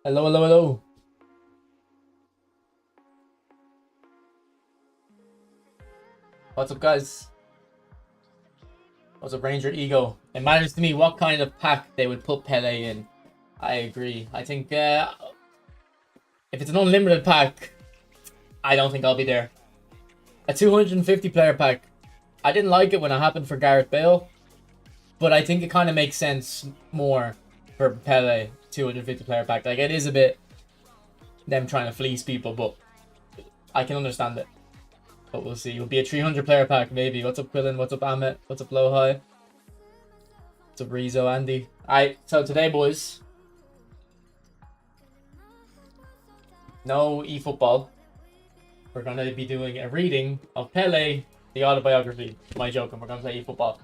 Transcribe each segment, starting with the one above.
Hello, hello, hello. What's up, guys? What's up, Ranger Ego? It matters to me what kind of pack they would put Pele in. I agree. I think if it's an unlimited pack, I don't think I'll be there. A 250 player pack, I didn't like it when it happened for Gareth Bale, but I think it kind of makes sense more for Pele 250 player pack. Like, it is a bit them trying to fleece people, but I can understand it. But we'll see. It'll be a 300 player pack, maybe. What's up, Quillen? What's up, Amit? What's up, Low High? What's up, Rizzo, Andy? Alright, so today, boys, no eFootball. We're going to be doing a reading of Pele, the autobiography. My joke, and we're going to play eFootball.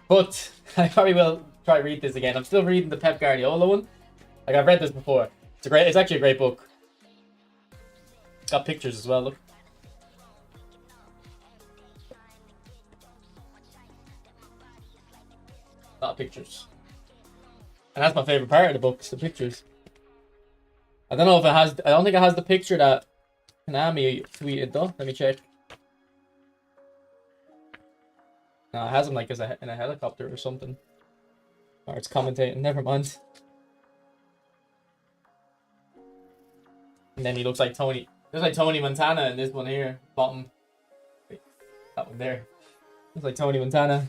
But I probably will try to read this again. I'm still reading the Pep Guardiola one. Like, I've read this before. It's actually a great book. It's got pictures as well, look. A lot of pictures. And that's my favorite part of the book, the pictures. I don't know if it has, I don't think it has the picture that Konami tweeted though. Let me check. No, it has him like in a helicopter or something. Or it's commentating, never mind. And then he looks like Tony. Looks like Tony Montana in this one here. Bottom. Wait, that one there. Looks like Tony Montana.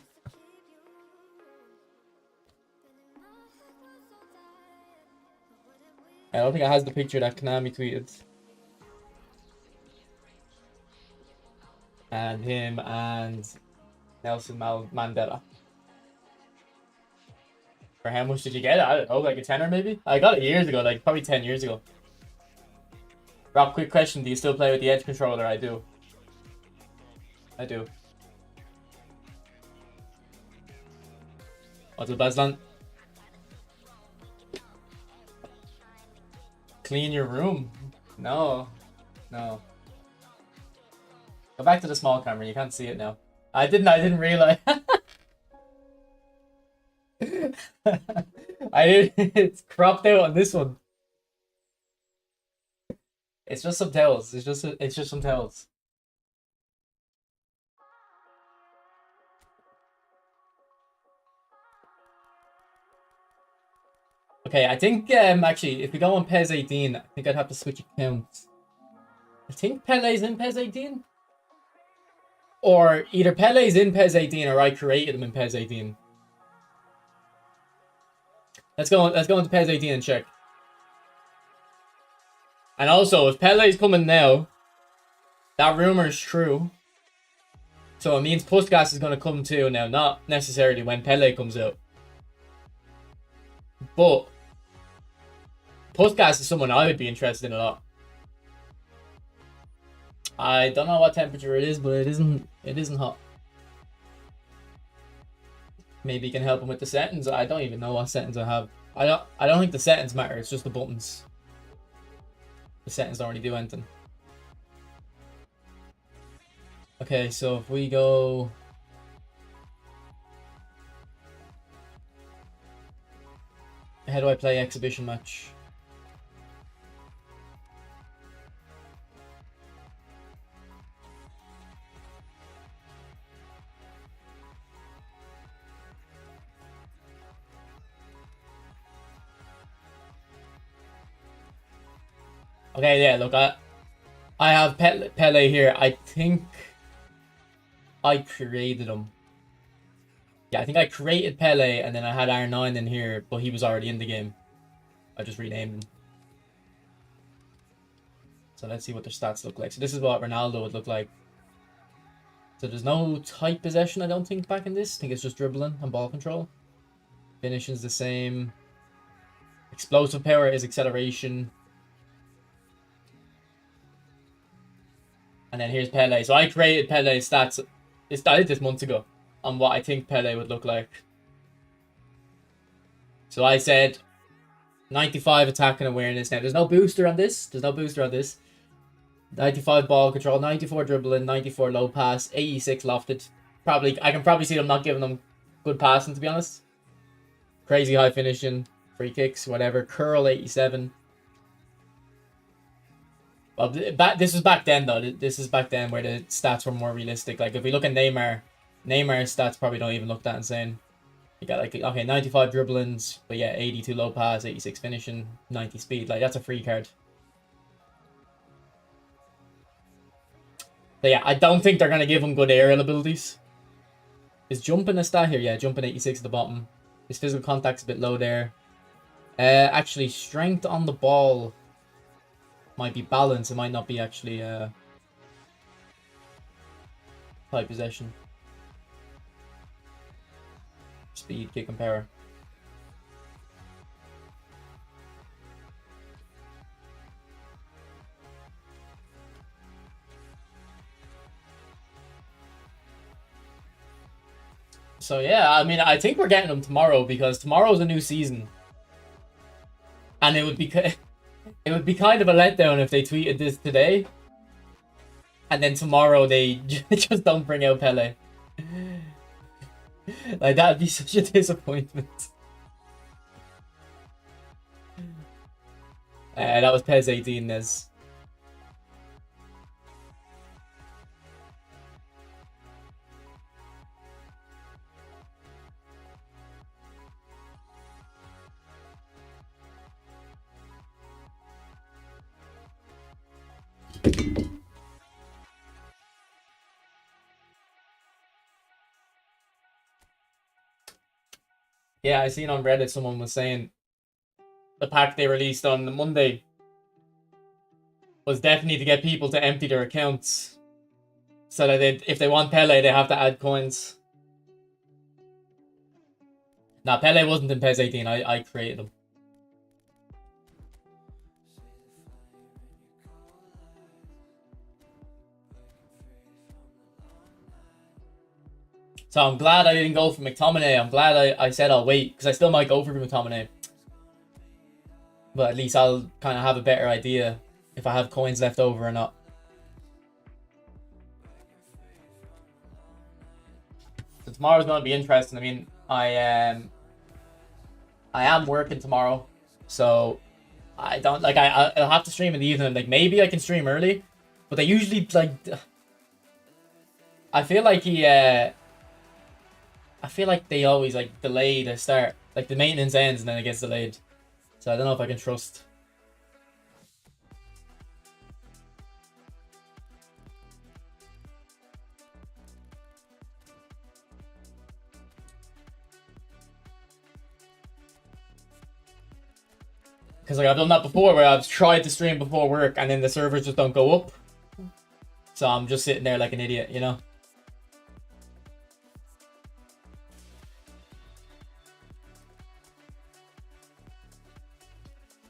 I don't think it has the picture that Konami tweeted. And him and Nelson Mandela. For how much did you get it? I don't know, like a tenner maybe? I got it years ago, like probably 10 years ago. Rob, quick question. Do you still play with the Edge controller? I do. I do. What's up, Baslan? Clean your room? No. No. Go back to the small camera. You can't see it now. I didn't realize. It's cropped out on this one. It's just some tails. It's just some tails. Okay, I think actually if we go on PES 18, I think I'd have to switch accounts. I think Pele's in PES 18. Or either Pele's in PES 18 or I created him in PES 18. Let's go into PES 18 and check. And also, if Pele's coming now, that rumor is true. So it means Puskas is going to come too now, not necessarily when Pele comes out. But Puskas is someone I would be interested in a lot. I don't know what temperature it is, but it isn't hot. Maybe you can help him with the settings. I don't even know what settings I have. I don't think the settings matter, it's just the buttons. The settings don't really do anything. Okay, so if we go... How do I play exhibition match? Okay, yeah, look, I have Pele here. I think I created him. Yeah, I think I created Pele and then I had R9 in here, but he was already in the game. I just renamed him. So let's see what their stats look like. So this is what Ronaldo would look like. So there's no tight possession, I don't think, back in this. I think it's just dribbling and ball control. Finishing's the same. Explosive power is acceleration. And then here's Pele. So I created Pele's stats. I did this months ago on what I think Pele would look like. So I said 95 attacking awareness. Now there's no booster on this. 95 ball control, 94 dribbling, 94 low pass, 86 lofted. I can probably see them not giving them good passing, to be honest. Crazy high finishing, free kicks, whatever. Curl 87. This was back then though. This is back then where the stats were more realistic. Like if we look at Neymar's stats probably don't even look that insane. You got like, okay, 95 dribblings, but yeah, 82 low pass, 86 finishing, 90 speed. Like that's a free card. But yeah, I don't think they're gonna give him good aerial abilities. Is jumping a stat here? Yeah, jumping 86 at the bottom. His physical contact's a bit low there. Actually, strength on the ball might be balance. It might not be actually high possession. Speed, kick, and power. So yeah, I mean, I think we're getting them tomorrow because tomorrow's a new season, and it would be kind of a letdown if they tweeted this today, and then tomorrow they just don't bring out Pele. Like that'd be such a disappointment. That was PES 18, Nez. Yeah, I seen on Reddit someone was saying the pack they released on the Monday was definitely to get people to empty their accounts so that if they want Pele, they have to add coins. Nah, Pele wasn't in PES 18. I created him. So I'm glad I didn't go for McTominay. I'm glad I said I'll wait, because I still might go for McTominay. But at least I'll kind of have a better idea if I have coins left over or not. So tomorrow's going to be interesting. I mean, I am working tomorrow, so I don't like. I'll have to stream in the evening. Like maybe I can stream early, but they usually like. I feel like I feel like they always like delay the start. Like the maintenance ends and then it gets delayed. So I don't know if I can trust. Because like I've done that before where I've tried to stream before work and then the servers just don't go up. So I'm just sitting there like an idiot, you know?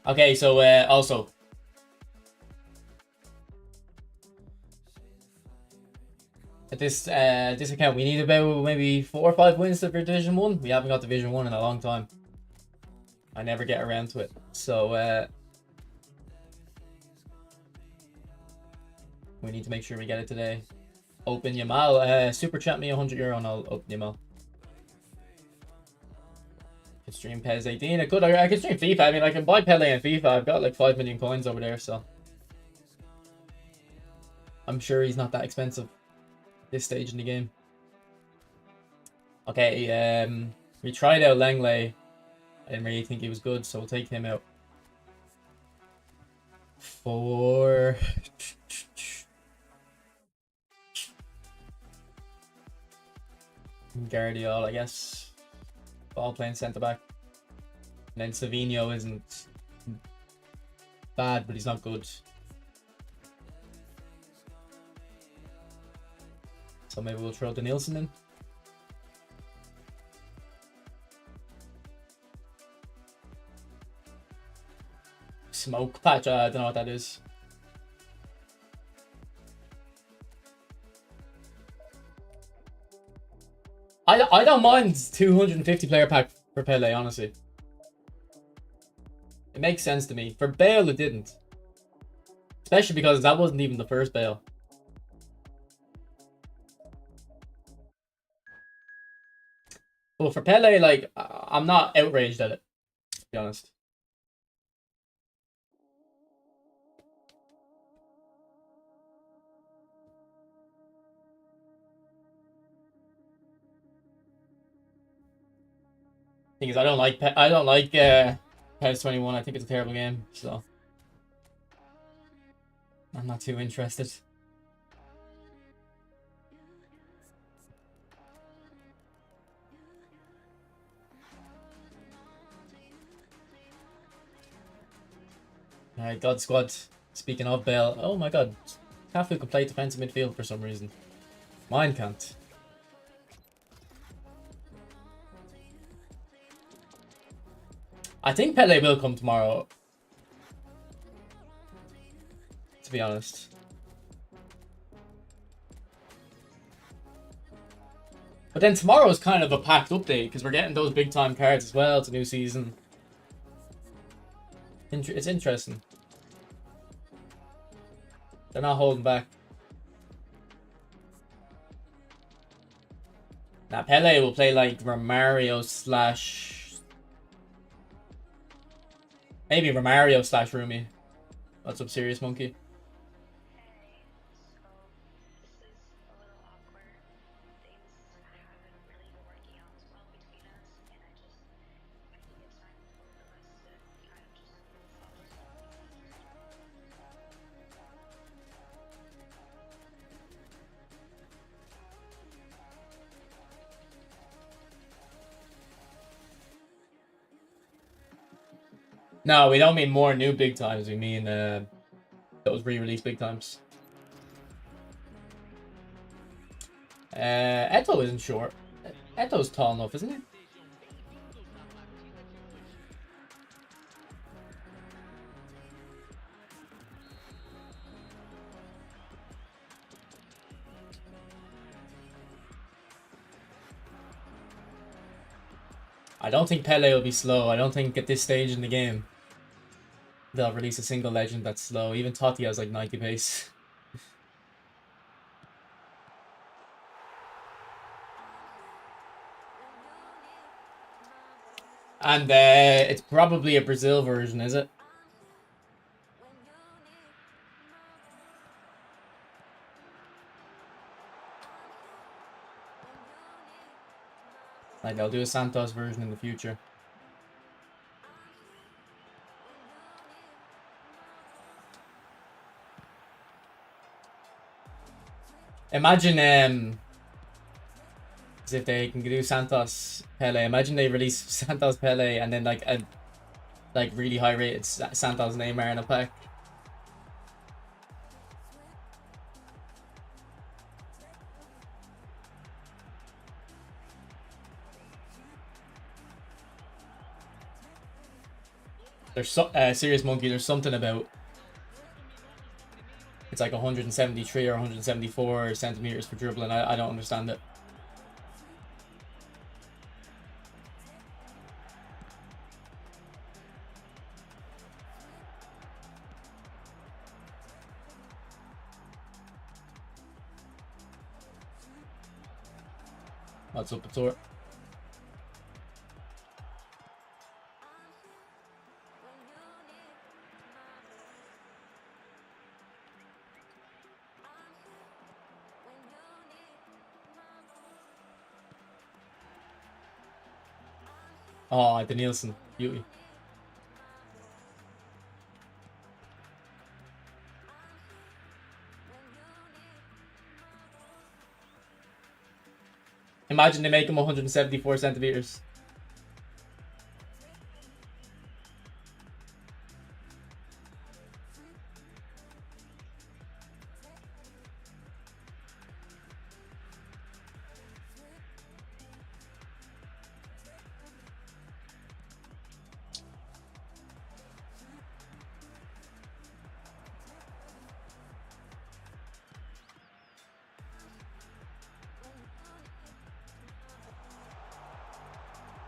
Okay, so also at this account we need about maybe 4 or 5 wins to Division 1. We haven't got Division 1 in a long time. I never get around to it. So we need to make sure we get it today. Open Yamal. Super chat me €100 and I'll open Yamal. I can stream PES 18. I could stream FIFA. I mean, I can buy Pele and FIFA. I've got like 5 million coins over there, so I'm sure he's not that expensive at this stage in the game. Okay, we tried out Langley. I didn't really think he was good, so we'll take him out. For Guardiola, I guess. Ball playing centre back. And then Savinho isn't bad, but he's not good. So maybe we'll throw Danielson in. Smoke patch, I don't know what that is. I don't mind 250 player pack for Pele, honestly. It makes sense to me. For Bale, it didn't. Especially because that wasn't even the first Bale. But for Pele, like, I'm not outraged at it, to be honest. Thing is, I don't like PES 21. I think it's a terrible game, so I'm not too interested. Alright, God Squad. Speaking of Bell, oh my god, Cafu can play defensive midfield for some reason. Mine can't. I think Pele will come tomorrow, to be honest. But then tomorrow is kind of a packed update because we're getting those big time cards as well. It's a new season. It's interesting. They're not holding back. Now Pele will play like Romario slash... maybe Romario slash Rumi. What's up, Serious Monkey? No, we don't mean more new big times. We mean those re-released big times. Eto isn't short. Eto's tall enough, isn't he? I don't think Pele will be slow. I don't think at this stage in the game they'll release a single legend that's slow. Even Totti has like 90 pace. And it's probably a Brazil version, is it? Like they'll do a Santos version in the future. Imagine as if they can do Santos Pele. Imagine they release Santos Pele and then like a really high rated Santos Neymar in a pack. There's Serious Monkey. There's something about it's like 173 or 174 centimeters for dribbling. I don't understand it. What's up, Pator? Oh, the Nielsen. Beauty. Imagine they make him 174 centimeters.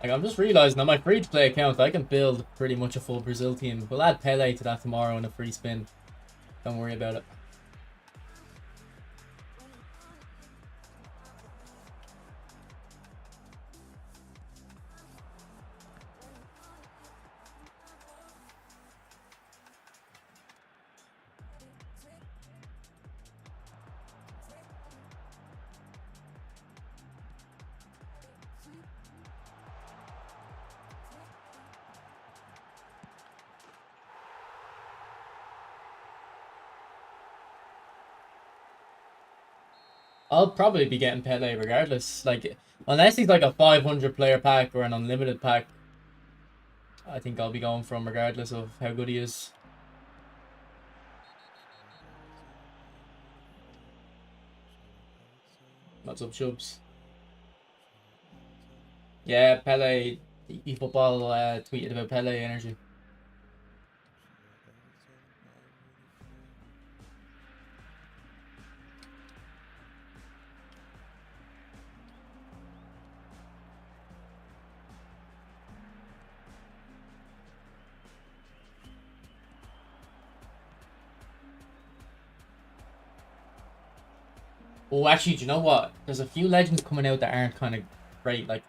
Like, I'm just realizing on my free-to-play account, I can build pretty much a full Brazil team. We'll add Pele to that tomorrow in a free spin. Don't worry about it. I'll probably be getting Pele regardless. Like, unless he's like a 500 player pack or an unlimited pack, I think I'll be going from regardless of how good he is. What's up, Chubs? Yeah, Pele, eFootball tweeted about Pele energy. Oh, actually, do you know what? There's a few legends coming out that aren't kind of great, like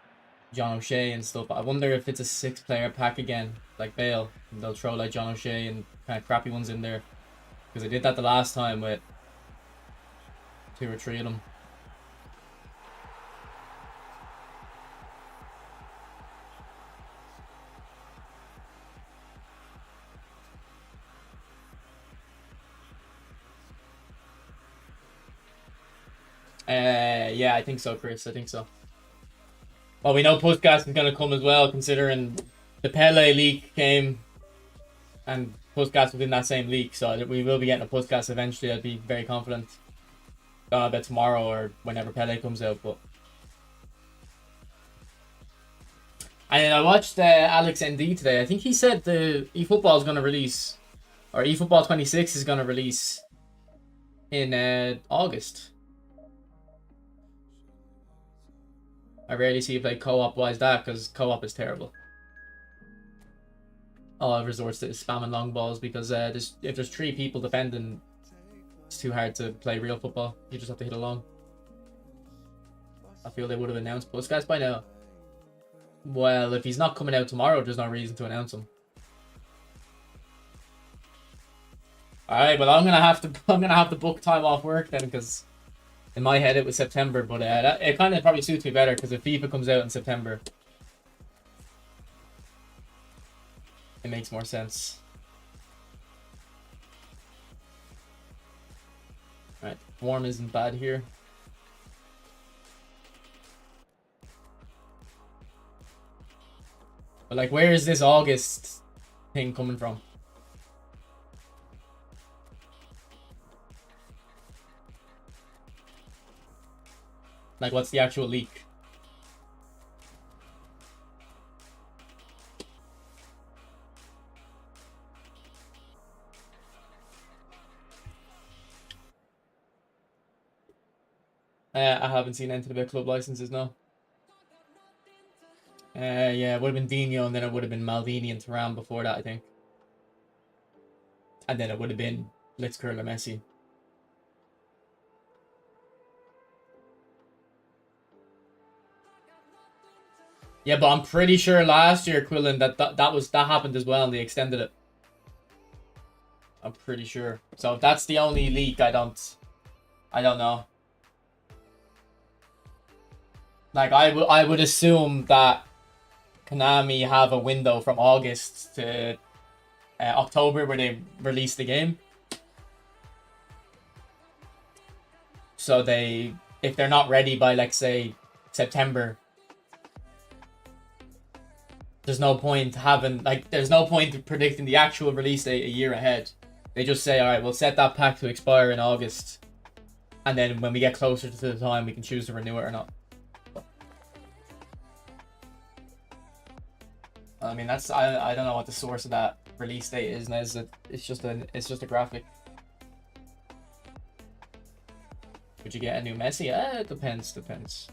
John O'Shea and stuff. I wonder if it's a 6 player pack again, like Bale. And they'll throw like John O'Shea and kind of crappy ones in there. Because I did that the last time with 2 or 3 of them. Yeah, I think so, Chris. I think so. Well, we know Postgas is going to come as well, considering the Pele leak came and Postgas was in that same leak. So we will be getting a Postgas eventually. I'd be very confident. Don't know about tomorrow or whenever Pele comes out, but. And I watched Alex ND today. I think he said the eFootball is going to release, or eFootball 26 is going to release in August. I rarely see you play co-op. Why is that? Because co-op is terrible. All resorts to spamming long balls because if there's 3 people defending, it's too hard to play real football. You just have to hit along. I feel they would have announced Puskas by now. Well, if he's not coming out tomorrow, there's no reason to announce him. All right, well, I'm gonna have to book time off work then, because in my head it was September, but it kind of probably suits me better because if FIFA comes out in September, it makes more sense. All right, form isn't bad here. But like, where is this August thing coming from? Like, what's the actual leak? I haven't seen anything about club licenses, no. Yeah, it would have been Dino, and then it would have been Maldini and Thuram before that, I think. And then it would have been Blitzkrieg or Messi. Yeah, but I'm pretty sure last year, Quillen, that happened as well, and they extended it. I'm pretty sure. So if that's the only leak, I don't know. Like, I would assume that Konami have a window from August to October where they release the game. So if they're not ready by, like, say, September, there's no point predicting the actual release date a year ahead. They just say, all right, we'll set that pack to expire in August, and then when we get closer to the time, we can choose to renew it or not. I mean, I don't know what the source of that release date is. Now it's just a graphic. Would you get a new Messi? It depends.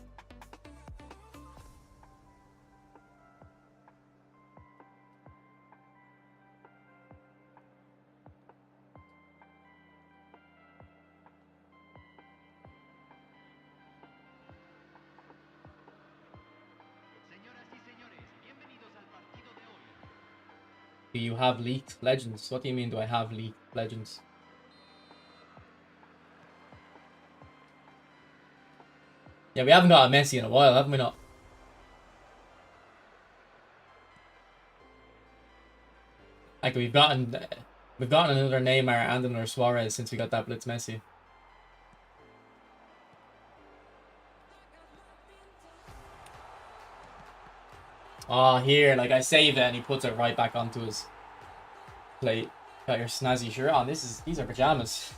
Do you have leaked legends? What do you mean, do I have leaked legends? Yeah, we haven't got a Messi in a while, haven't we not? Like, we've gotten another Neymar and another Suarez since we got that Blitz Messi. Oh, here, like I save it and he puts it right back onto his plate. Got your snazzy shirt on. These are pajamas.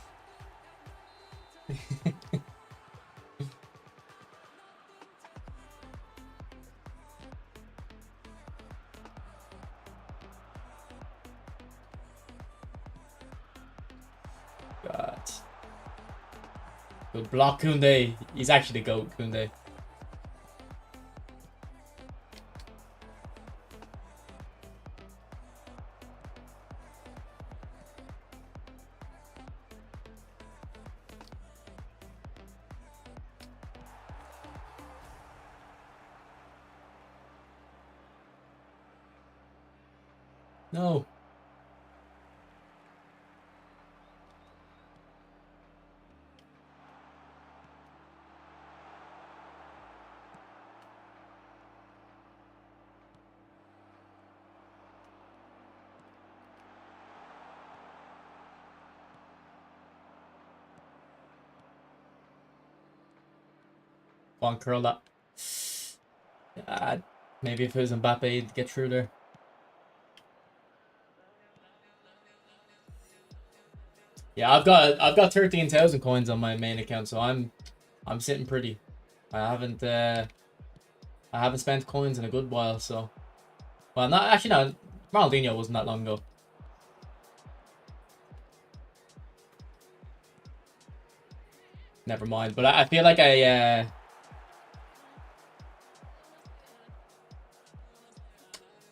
God. Good block, Koundé. He's actually the GOAT, Koundé. No. Go on, curl that. Maybe if it was Mbappe, he'd get through there. Yeah, I've got 13,000 coins on my main account, so I'm sitting pretty. I haven't spent coins in a good while, so well, not actually no. Ronaldinho wasn't that long ago. Never mind, but I feel like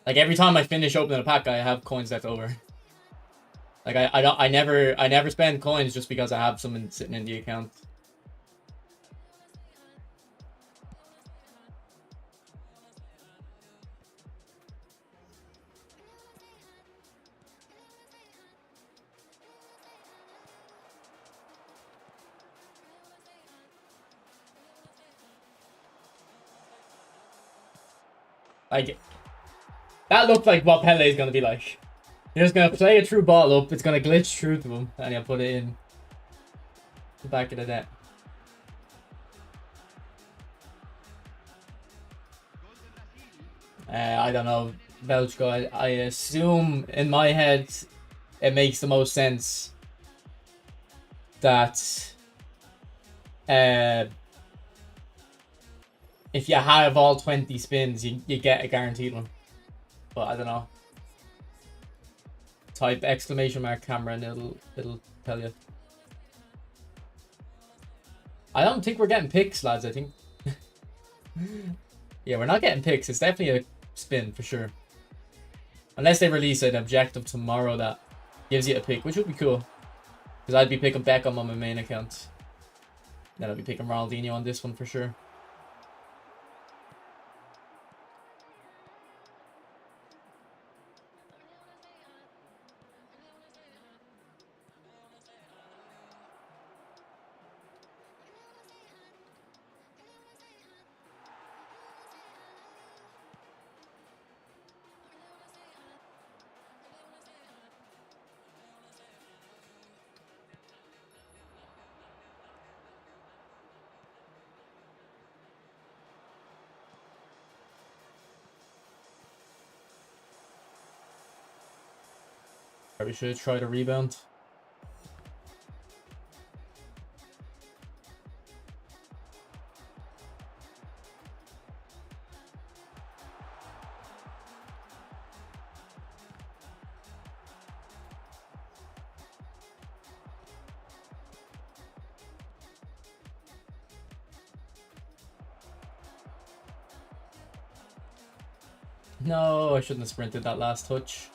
like every time I finish opening a pack, I have coins left over. Like I never spend coins just because I have someone sitting in the account. Like that looked like what Pele is gonna be like. You're just gonna play a true ball up, it's gonna glitch through to him, and he'll put it in the back of the net. I don't know, Belgica. I assume in my head it makes the most sense that if you have all 20 spins, you get a guaranteed one. But I don't know. Type exclamation mark camera and it'll tell you. I don't think we're getting picks, lads. I think yeah, we're not getting picks. It's definitely a spin for sure. Unless they release an objective tomorrow that gives you a pick, which would be cool. Because I'd be picking Beckham on my main account. Then I'll be picking Ronaldinho on this one for sure. Probably should have tried a rebound. No, I shouldn't have sprinted that last touch.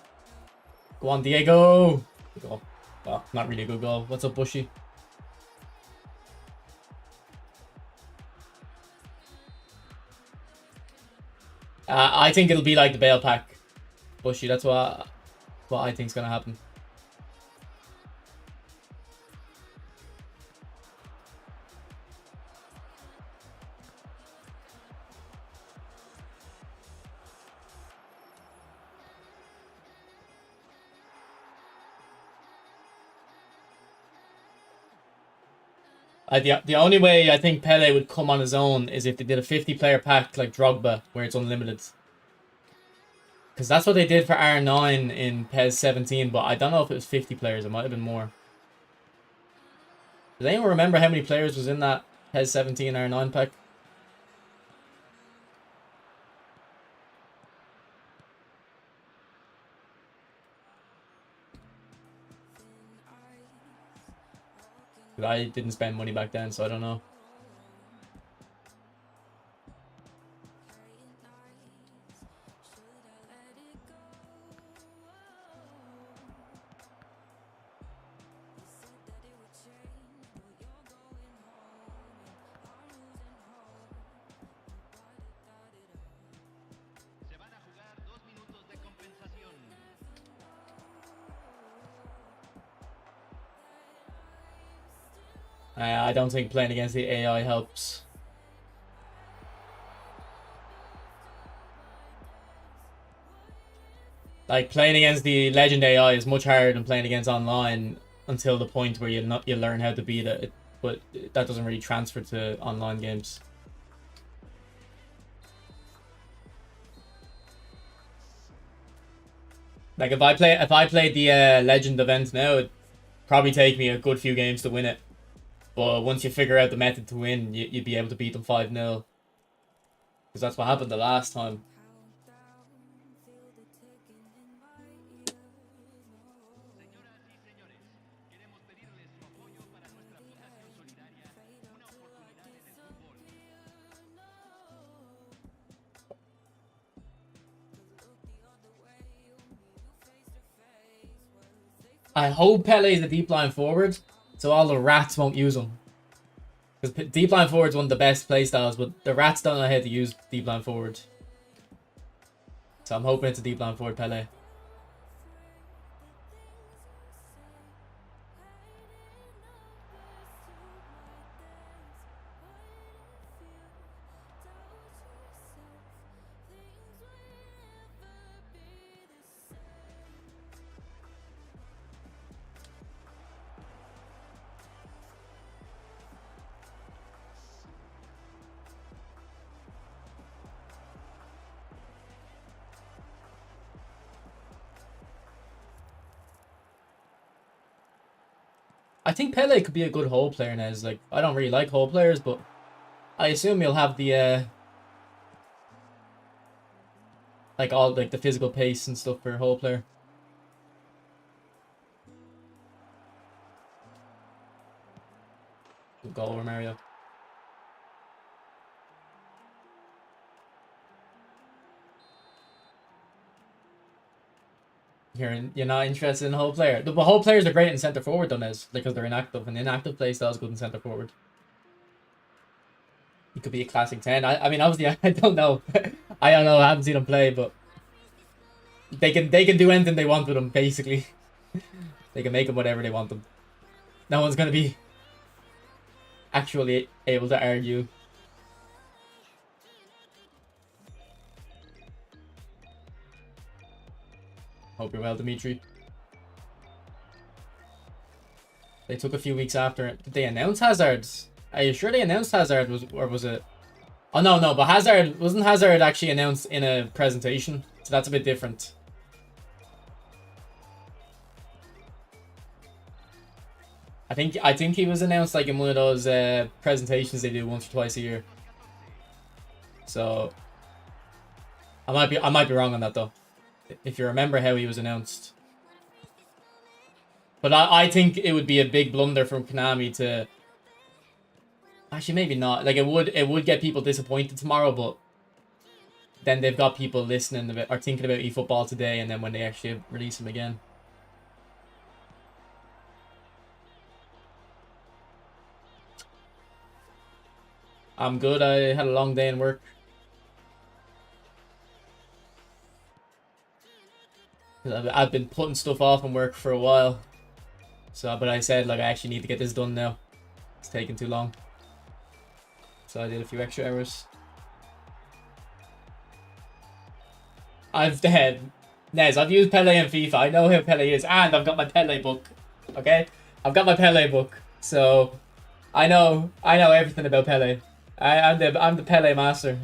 Go on, Diego. Good goal. Well, not really a good goal. What's up, Bushy? I think it'll be like the Bale pack, Bushy. That's what I think's gonna happen. The only way I think Pele would come on his own is if they did a 50-player pack like Drogba, where it's unlimited. Because that's what they did for R9 in PES 17, but I don't know if it was 50 players. It might have been more. Does anyone remember how many players was in that PES 17 R9 pack? I didn't spend money back then, so I don't know. I don't think playing against the AI helps. Like, playing against the Legend AI is much harder than playing against online until the point where you learn how to beat it. But that doesn't really transfer to online games. Like, if I played the Legend event now, it'd probably take me a good few games to win it. But once you figure out the method to win, you'd be able to beat them 5-0. Because that's what happened the last time. I hope Pele is a deep line forward, so all the rats won't use him. Because deep line forward is one of the best playstyles, but the rats don't know how to use deep line forward. So I'm hoping it's a deep line forward Pele. I think Pele could be a good hole player now. Like, I don't really like hole players, but I assume he'll have the like all like the physical pace and stuff for a hole player. Good goal over Mario. You're not interested in hole player. The hole players are great in centre forward though, Nez, because they're inactive, and inactive play style is good in centre forward. He could be a classic 10. I mean, obviously, I don't know. I don't know. I haven't seen him play, but they can do anything they want with him. Basically, they can make him whatever they want them. No one's gonna be actually able to argue. Hope you're well, Dimitri. They took a few weeks after it. Did they announce Hazard? Are you sure they announced Hazard? Or was it? Oh no, but wasn't Hazard actually announced in a presentation? So that's a bit different. I think he was announced like in one of those presentations they do once or twice a year. So I might be wrong on that though. If you remember how he was announced. But I think it would be a big blunder from Konami to actually maybe not. Like it would get people disappointed tomorrow, but then they've got people listening about or thinking about eFootball today, and then when they actually release him again. I'm good. I had a long day in work. I've been putting stuff off in work for a while. So, but I said, like, I actually need to get this done now. It's taking too long. So I did a few extra hours. I've used Pele in FIFA. I know how Pele is, and I've got my Pele book. Okay? I've got my Pele book. So I know everything about Pele. I'm the Pele master.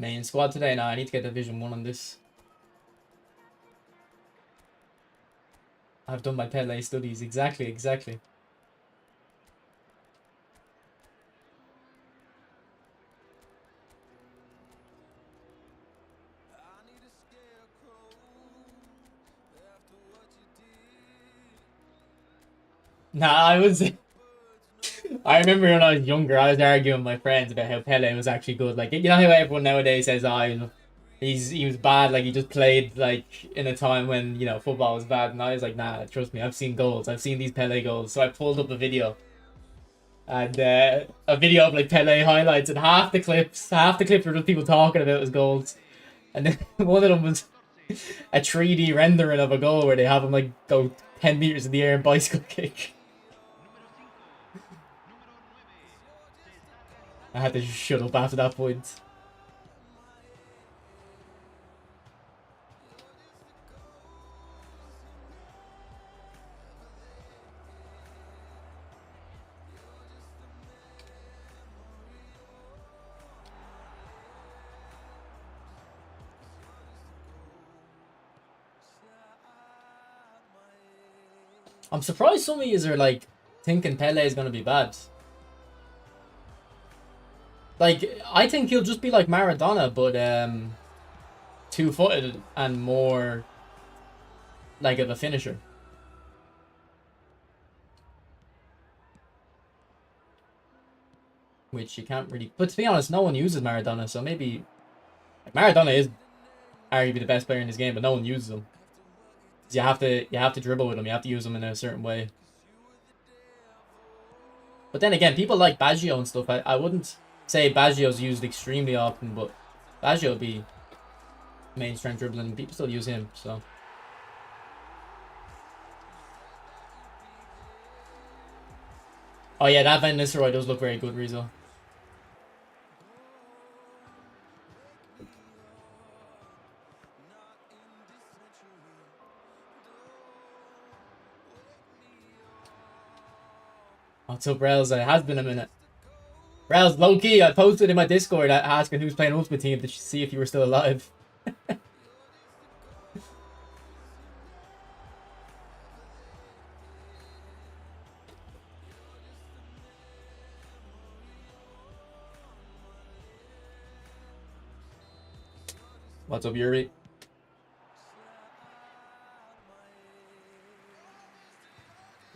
Main squad today? No, I need to get Division 1 on this. I've done my Pele studies. Exactly. Nah, I was... I remember when I was younger, I was arguing with my friends about how Pele was actually good. Like, you know how everyone nowadays says, oh, he was bad, like he just played like in a time when, you know, football was bad. And I was like, nah, trust me, I've seen goals. I've seen these Pele goals. So I pulled up a video. And a video of like Pele highlights, and half the clips were just people talking about his goals. And then one of them was a 3D rendering of a goal where they have him like go 10 meters in the air and bicycle kick. I had to just shut up after that point. I'm surprised some of you are like thinking Pele is gonna be bad. Like, I think he'll just be like Maradona, but two-footed and more like of a finisher. Which you can't really... But to be honest, no one uses Maradona, so maybe... Like, Maradona is arguably the best player in this game, but no one uses him. You have to dribble with him, you have to use him in a certain way. But then again, people like Baggio and stuff. I wouldn't say Baggio's used extremely often, but Baggio would be main strength dribbling, and people still use him, so... Oh yeah, that Van Nistelrooy does look very good, Rizzo. What's up, Rails? It has been a minute. Rails, low-key, I posted in my Discord asking who's playing Ultimate Team to see if you were still alive. What's up, Yuri?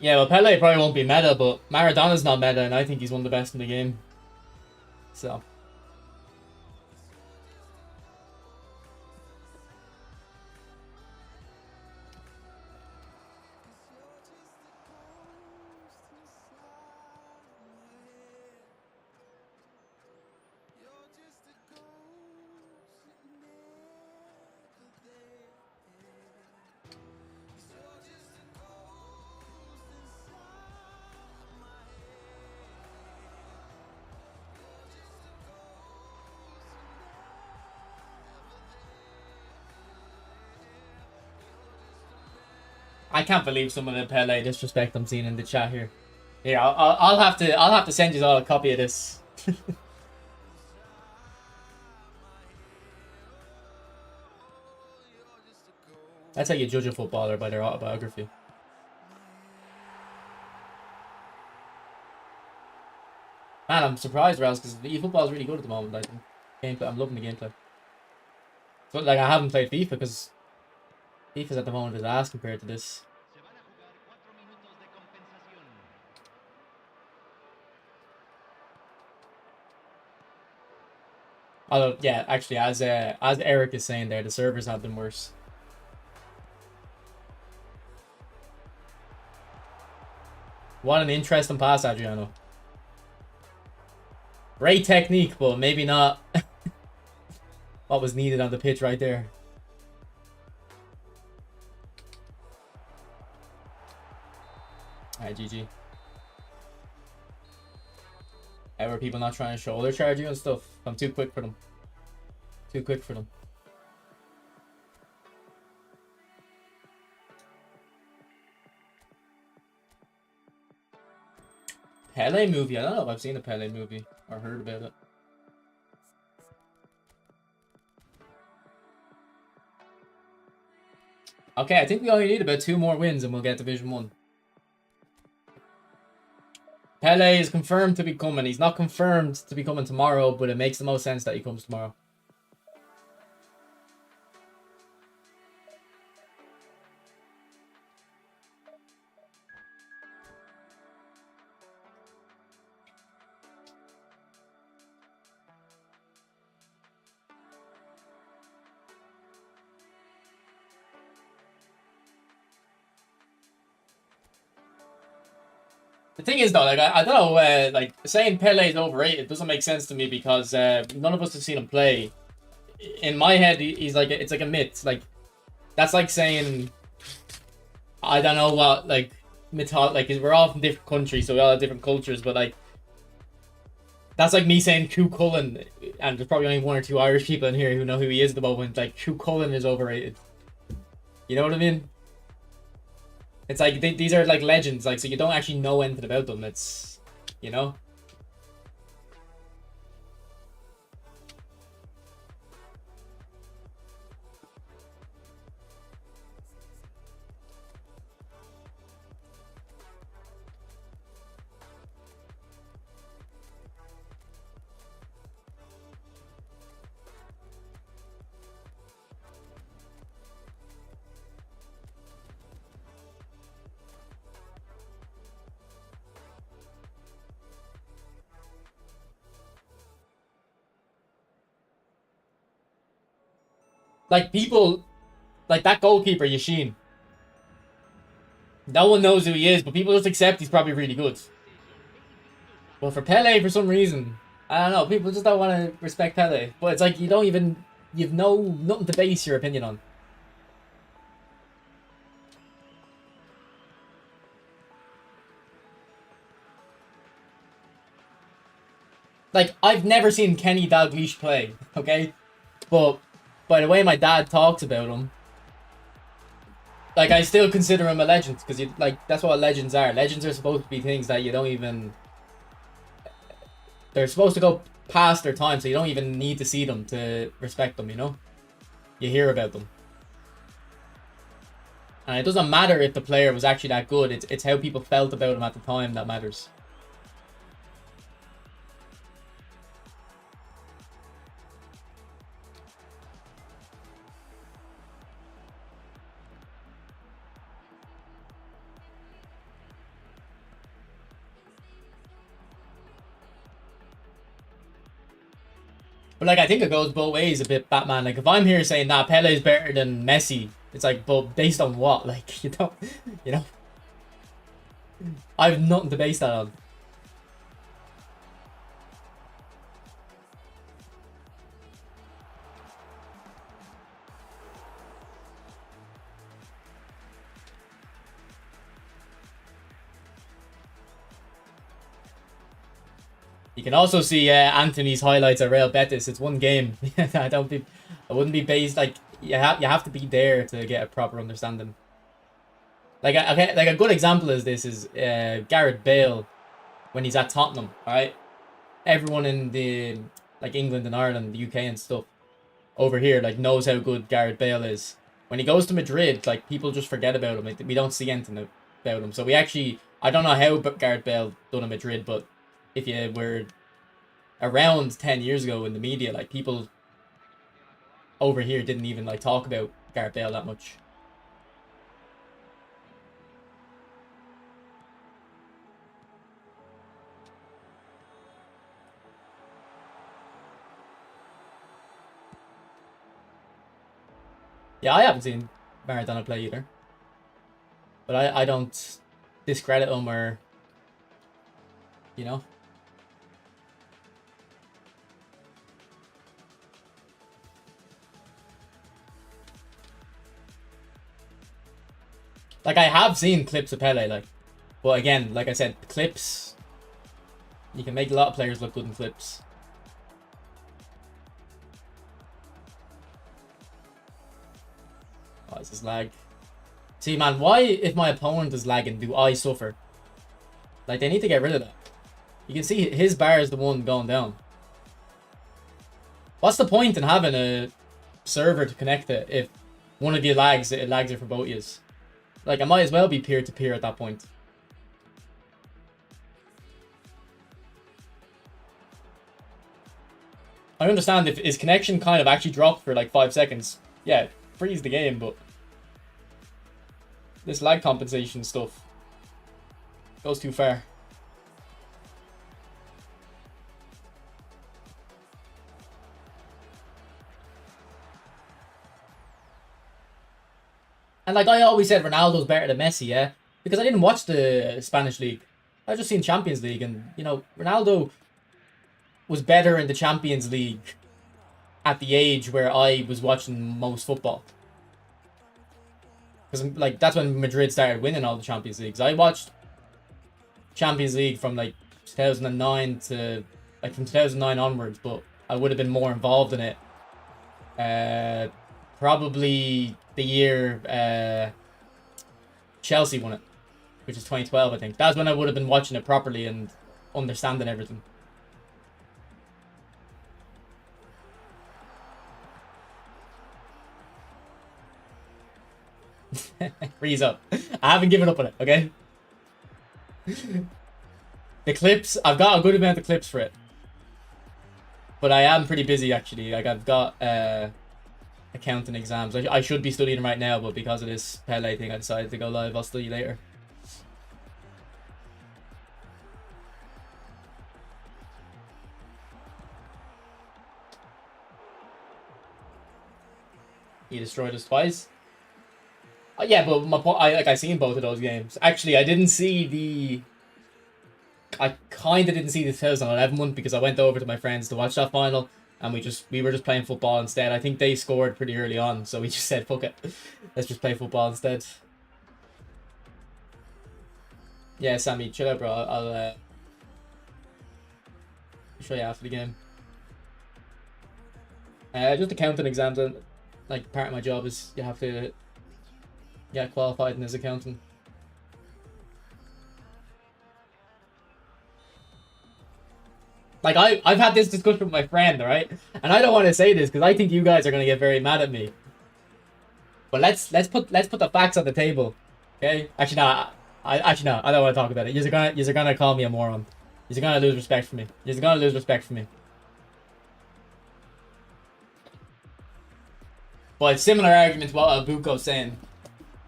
Yeah, well, Pele probably won't be meta, but Maradona's not meta, and I think he's one of the best in the game. So... I can't believe some of the Pele disrespect I'm seeing in the chat here. Here, I'll have to send you all a copy of this. That's how you judge a footballer, by their autobiography. Man, I'm surprised, Rouse, because the football is really good at the moment. I think gameplay, I'm loving the gameplay. But like, I haven't played FIFA because FIFA's at the moment is ass compared to this. Although, yeah, actually, as Eric is saying there, the servers have been worse. What an interesting pass, Adriano. Great technique, but maybe not what was needed on the pitch right there. Alright, GG. How are people not trying to shoulder charge you and stuff? I'm too quick for them. Too quick for them. Pele movie? I don't know if I've seen the Pele movie or heard about it. Okay, I think we only need about 2 more wins and we'll get Division 1. Pele is confirmed to be coming. He's not confirmed to be coming tomorrow, but it makes the most sense that he comes tomorrow. The thing is, though, like I don't know, like saying Pele is overrated doesn't make sense to me because none of us have seen him play. In my head, he's like it's like a myth. Like that's like saying I don't know what like like we're all from different countries, so we all have different cultures. But like that's like me saying Hugh Cullen, and there's probably only 1 or 2 Irish people in here who know who he is at the moment. Like Hugh Cullen is overrated. You know what I mean? It's like these are like legends, like so you don't actually know anything about them. It's, you know. Like people, like that goalkeeper Yashin. No one knows who he is, but people just accept he's probably really good. But for Pele, for some reason, I don't know. People just don't want to respect Pele. But it's like you've nothing to base your opinion on. Like I've never seen Kenny Dalglish play, okay, but by the way my dad talks about him, like I still consider him a legend because like that's what legends are. Legends are supposed to be things that you don't even. They're supposed to go past their time, so you don't even need to see them to respect them, you know? You hear about them. And it doesn't matter if the player was actually that good, it's how people felt about him at the time that matters. But like I think it goes both ways a bit, Batman. Like if I'm here saying nah, Pele is better than Messi, it's like, but based on what? Like you don't, you know, I have nothing to base that on. You can also see Anthony's highlights at Real Betis. It's one game. I wouldn't be based like you have to be there to get a proper understanding. Like like a good example is this is Gareth Bale when he's at Tottenham, right? Everyone in the like England and Ireland, the UK and stuff over here like knows how good Gareth Bale is. When he goes to Madrid, like people just forget about him. Like, we don't see anything about him. So we actually I don't know how Gareth Bale done in Madrid, but if you were around 10 years ago in the media, like people over here didn't even like talk about Gareth Bale that much. Yeah, I haven't seen Maradona play either. But I don't discredit him or, you know. Like, I have seen clips of Pele, like. But again, like I said, clips, you can make a lot of players look good in clips. Oh, this is lag. See, man, why, if my opponent is lagging, do I suffer? Like, they need to get rid of that. You can see his bar is the one going down. What's the point in having a server to connect to if one of you lags, it lags it for both of you. Like, I might as well be peer-to-peer at that point. I understand if his connection kind of actually dropped for like 5 seconds. Yeah, freeze the game, but this lag compensation stuff goes too far. And like I always said, Ronaldo's better than Messi, yeah? Because I didn't watch the Spanish league. I just seen Champions League, and, you know, Ronaldo was better in the Champions League at the age where I was watching most football. Because, like, that's when Madrid started winning all the Champions Leagues. I watched Champions League from, like, 2009 to, like, from 2009 onwards, but I would have been more involved in it. Probably the year Chelsea won it, which is 2012, I think. That's when I would have been watching it properly and understanding everything. Freeze up. I haven't given up on it, okay? The clips, I've got a good amount of clips for it. But I am pretty busy, actually. Like, I've got accounting exams. I should be studying right now, but because of this PELE thing, I decided to go live. I'll study later. He destroyed us twice. Yeah, but my point, I seen both of those games. Actually, I didn't see the. I kind of didn't see the 2011 one because I went over to my friends to watch that final, and we were just playing football instead. I think they scored pretty early on, so we just said, "Fuck it, let's just play football instead." Yeah, Sammy, chill out, bro. I'll show you after the game. Just accounting exams, and like part of my job is you have to get qualified in as accountant. Like I've had this discussion with my friend, right? And I don't want to say this because I think you guys are gonna get very mad at me. But let's put the facts on the table, okay? Actually, no, I don't want to talk about it. You're gonna call me a moron. You're gonna lose respect for me. You're gonna lose respect for me. But similar argument to what Abuko's saying.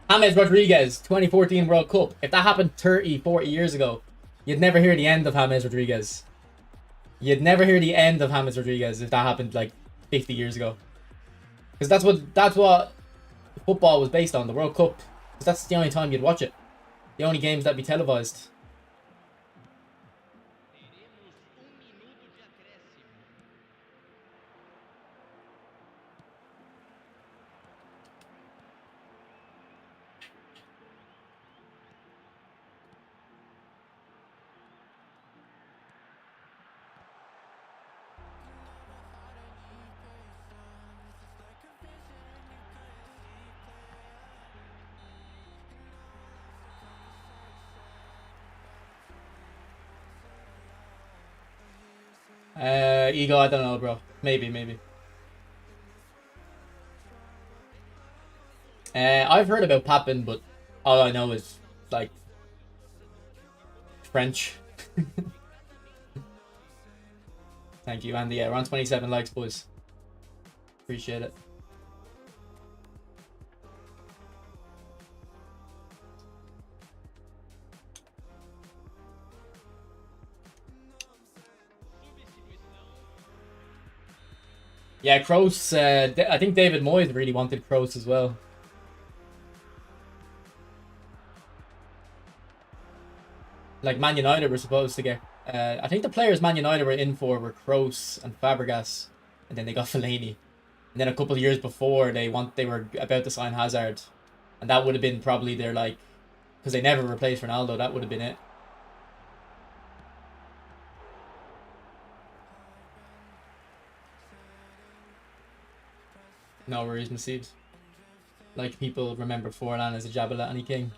James Rodriguez, 2014 World Cup. If that happened 30, 40 years ago, you'd never hear the end of James Rodriguez. You'd never hear the end of James Rodriguez if that happened like 50 years ago. Because that's what football was based on, the World Cup. Because that's the only time you'd watch it. The only games that'd be televised. Ego, I don't know, bro. Maybe. I've heard about Papin, but all I know is like French. Thank you, Andy. Yeah, we're on 27 likes, boys. Appreciate it. Yeah, Kroos, I think David Moyes really wanted Kroos as well. Like, Man United were supposed to get... I think the players Man United were in for were Kroos and Fabregas, and then they got Fellaini. And then a couple of years before, they were about to sign Hazard. And that would have been probably their, like... Because they never replaced Ronaldo, that would have been it. No worries, Masid. Like people remember Forlan as a Jabberlatany king.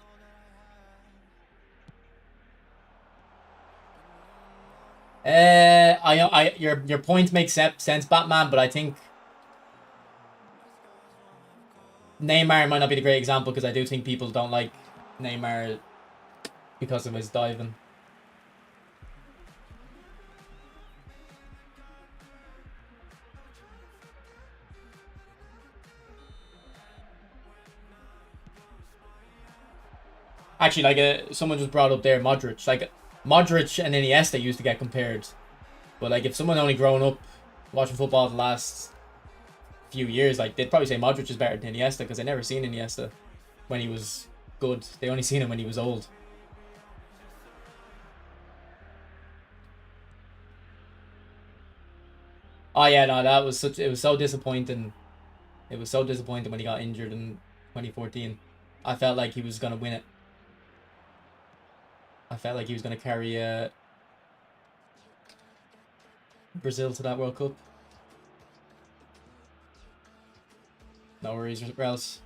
Your point makes sense, Batman, but I think Neymar might not be the great example because I do think people don't like Neymar because of his diving. Actually, like someone just brought up there Modric. Like Modric and Iniesta used to get compared, but like if someone only grown up watching football the last few years, like they'd probably say Modric is better than Iniesta because they never seen Iniesta when he was good. They only seen him when he was old. Oh yeah, no, that was such. It was so disappointing. It was so disappointing when he got injured in 2014. I felt like he was gonna win it. I felt like he was gonna carry Brazil to that World Cup. No worries, Rels.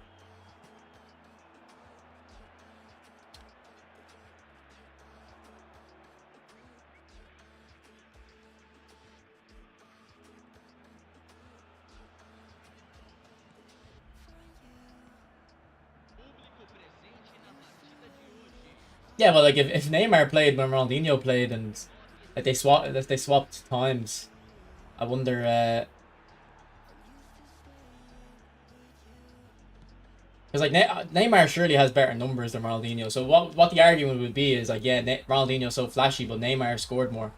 Yeah, well, like if Neymar played when Ronaldinho played and like they swapped times, I wonder. Because like Neymar surely has better numbers than Ronaldinho. So what the argument would be is like, yeah, Ronaldinho's so flashy, but Neymar scored more.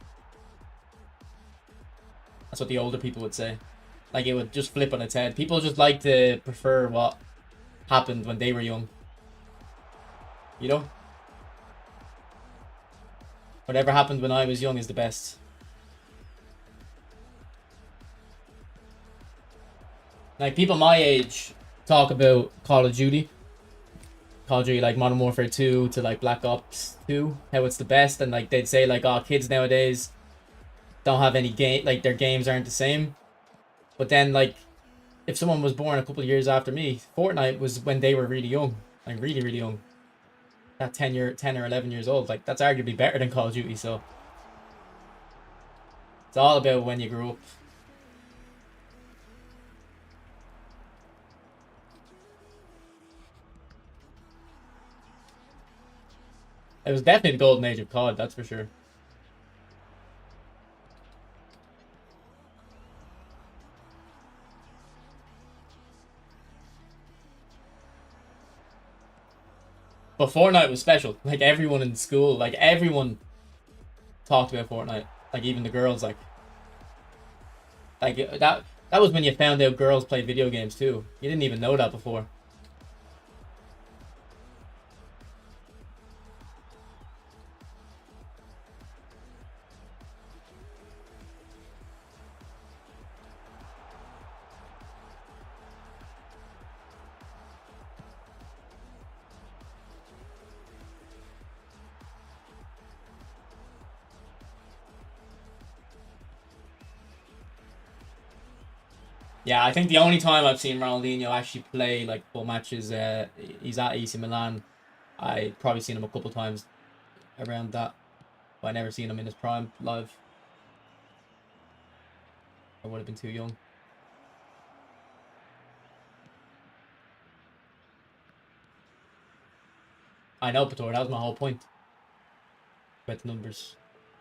That's what the older people would say. Like it would just flip on its head. People just like to prefer what happened when they were young. You know? Whatever happened when I was young is the best. Like people my age talk about Call of Duty. Call of Duty like Modern Warfare 2 to like Black Ops 2, how it's the best, and like they'd say like, oh, kids nowadays don't have any game, like their games aren't the same. But then like if someone was born a couple of years after me, Fortnite was when they were really young, like really really young. At 10 or 11 years old, like that's arguably better than Call of Duty. So it's all about when you grew up. It was definitely the golden age of COD, that's for sure. But Fortnite was special. Like everyone in school, like everyone talked about Fortnite. Like even the girls, like that was when you found out girls played video games too. You didn't even know that before. Yeah, I think the only time I've seen Ronaldinho actually play like full matches, he's at AC Milan. I probably seen him a couple times around that, but I never seen him in his prime live. I would have been too young. I know, Pator. That was my whole point about the numbers.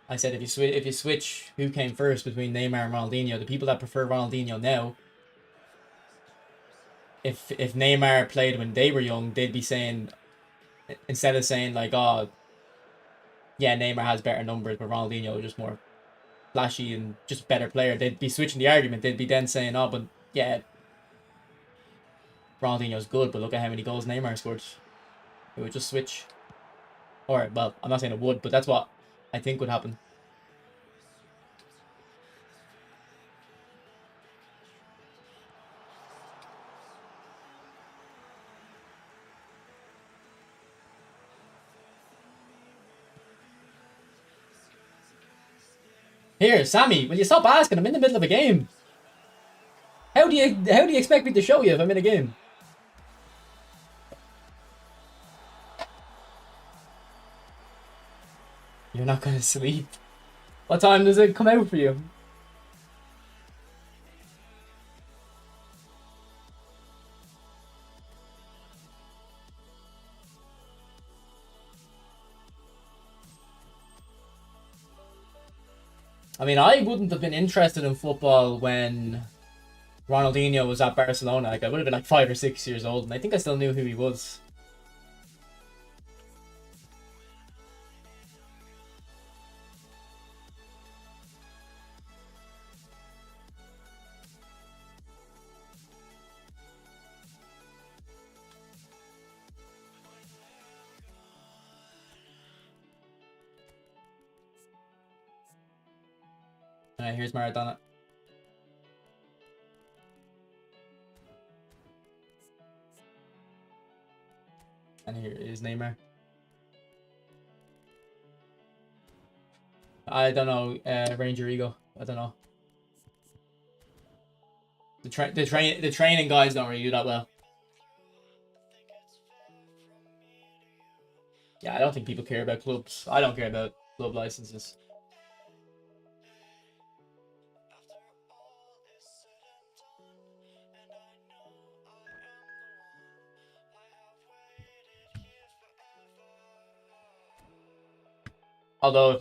I said if you switch who came first between Neymar and Ronaldinho, the people that prefer Ronaldinho now, if Neymar played when they were young, they'd be saying, instead of saying like, oh yeah, Neymar has better numbers, but Ronaldinho is just more flashy and just better player, they'd be switching the argument. They'd be then saying, oh, but yeah, Ronaldinho's good, but look at how many goals Neymar scored. It would just switch. Or, well, I'm not saying it would, but that's what I think would happen. Here, Sammy, will you stop asking? I'm in the middle of a game. How do you expect me to show you if I'm in a game? You're not gonna sleep. What time does it come out for you? I mean, I wouldn't have been interested in football when Ronaldinho was at Barcelona. Like, I would have been like 5 or 6 years old, and I think I still knew who he was. Alright, here's Maradona. And here is Neymar. I don't know, Ranger Ego. I don't know. The training guys don't really do that well. Yeah, I don't think people care about clubs. I don't care about club licenses. Although,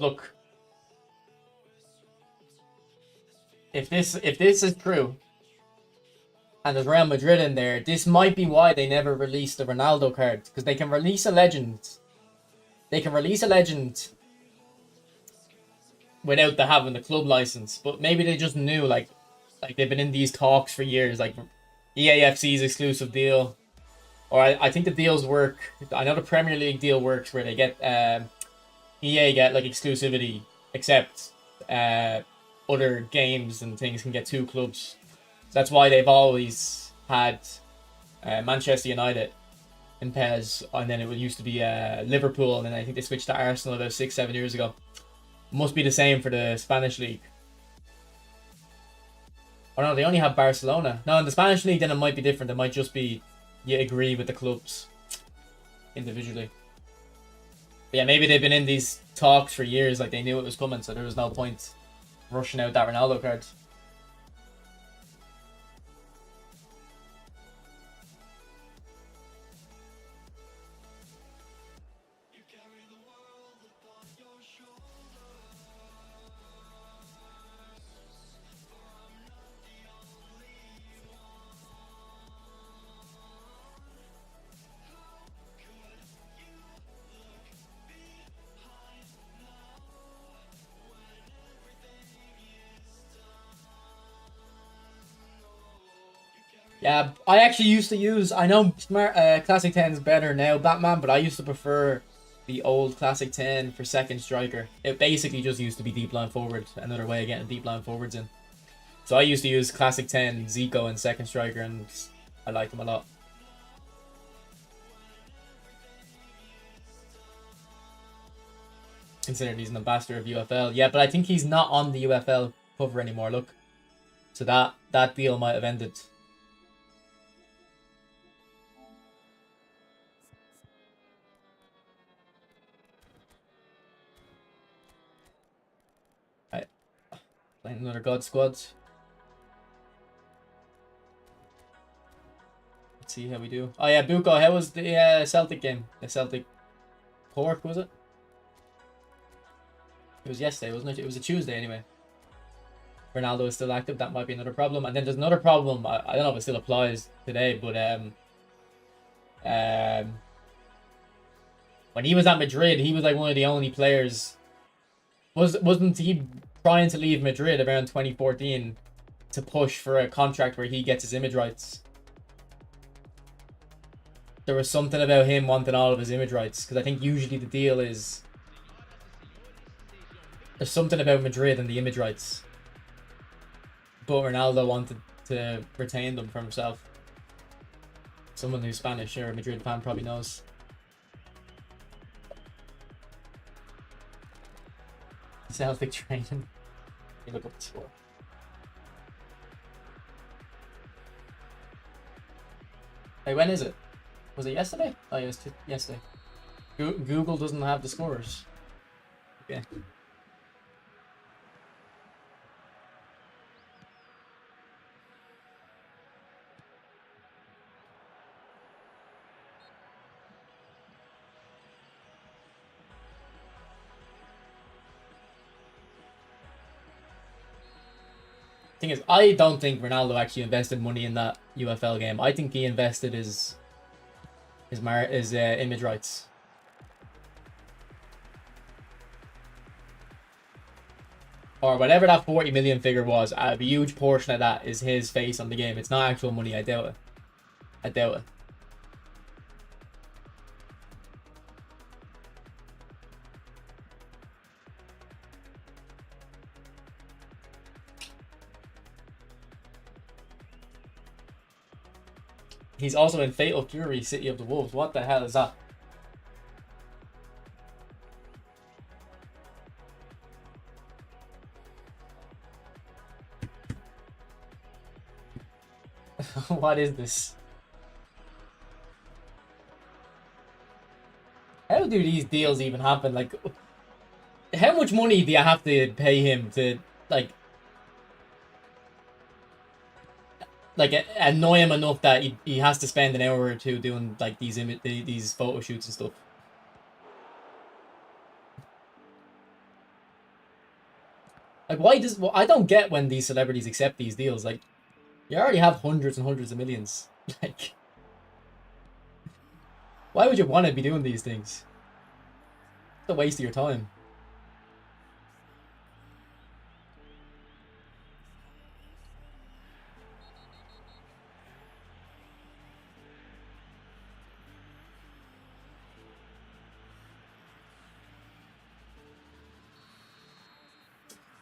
if this is true, and there's Real Madrid in there, this might be why they never released the Ronaldo card, because they can release a legend. They can release a legend without the having the club license, but maybe they just knew, like they've been in these talks for years, like EAFC's exclusive deal, or I think the deals work. I know the Premier League deal works where they get EA get like exclusivity, except other games and things can get two clubs. So that's why they've always had Manchester United in PES, and then it used to be Liverpool, and then I think they switched to Arsenal about 6-7 years ago. Must be the same for the Spanish league. Oh no, they only have Barcelona. No, in the Spanish league, then it might be different. It might just be you agree with the clubs individually. But yeah, maybe they've been in these talks for years, like they knew it was coming, so there was no point rushing out that Ronaldo card. Yeah, I actually used to use. I know Classic 10 is better now, Batman, but I used to prefer the old Classic 10 for second striker. It basically just used to be deep line forward, another way of getting deep line forwards in. So I used to use Classic 10 Zico and second striker, and I liked him a lot. Considering he's an ambassador of UFL, yeah, but I think he's not on the UFL cover anymore. Look, so that deal might have ended. Right, playing another God Squad. Let's see how we do. Oh yeah, Buko, how was the Celtic game? The Celtic Cork, was it? It was yesterday, wasn't it? It was a Tuesday anyway. Ronaldo is still active. That might be another problem. And then there's another problem. I don't know if it still applies today, but um, when he was at Madrid, he was like one of the only players. Wasn't he trying to leave Madrid around 2014 to push for a contract where he gets his image rights? There was something about him wanting all of his image rights, because I think usually the deal is there's something about Madrid and the image rights, but Ronaldo wanted to retain them for himself. Someone who's Spanish or a Madrid fan probably knows. Celtic training. You look up the score. Hey, when is it? Was it yesterday? Oh, yeah, it was yesterday. Google doesn't have the scores. Okay. Thing is, I don't think Ronaldo actually invested money in that UFL game. I think he invested his image rights. Or whatever that 40 million figure was, a huge portion of that is his face on the game. It's not actual money, I doubt it. I doubt it. He's also in Fatal Fury, City of the Wolves. What the hell is that? What is this? How do these deals even happen? Like, how much money do you have to pay him to, like annoy him enough that he has to spend an hour or two doing like these photo shoots and stuff? Like, why does... Well, I don't get when these celebrities accept these deals. Like, you already have hundreds and hundreds of millions. Like, why would you want to be doing these things? It's a waste of your time.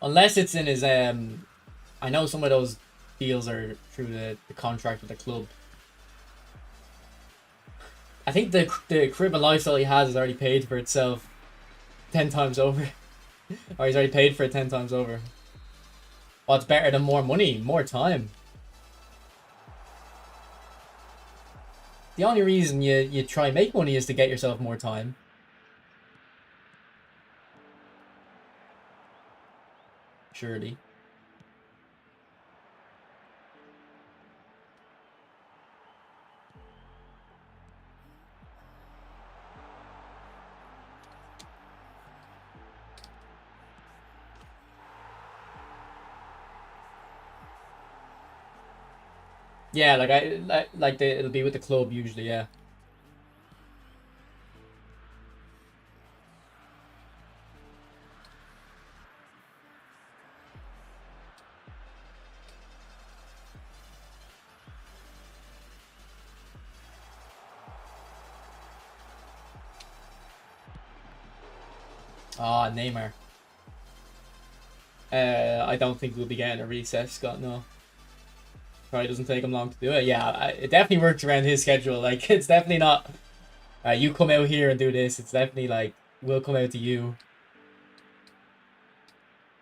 Unless it's in his... I know some of those deals are through the contract with the club. I think the crib and lifestyle he has is already paid for itself 10 times over. Or he's already paid for it 10 times over. What's better than more money? More time. The only reason you try and make money is to get yourself more time. Surely. Yeah, it'll be with the club usually, yeah. Ah, Neymar. I don't think we'll be getting a recess, Scott, no. Probably doesn't take him long to do it. Yeah, it definitely works around his schedule. Like, it's definitely not, you come out here and do this. It's definitely like, we'll come out to you.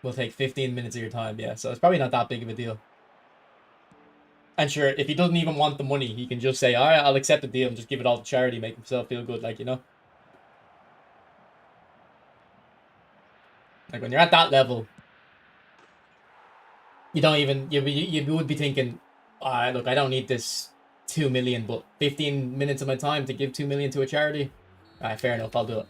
We'll take 15 minutes of your time, yeah. So it's probably not that big of a deal. And sure, if he doesn't even want the money, he can just say, alright, I'll accept the deal and just give it all to charity, make himself feel good, like, you know? Like, when you're at that level, you don't even... You would be thinking, look, I don't need this 2 million, but 15 minutes of my time to give 2 million to a charity? Alright, fair enough, I'll do it.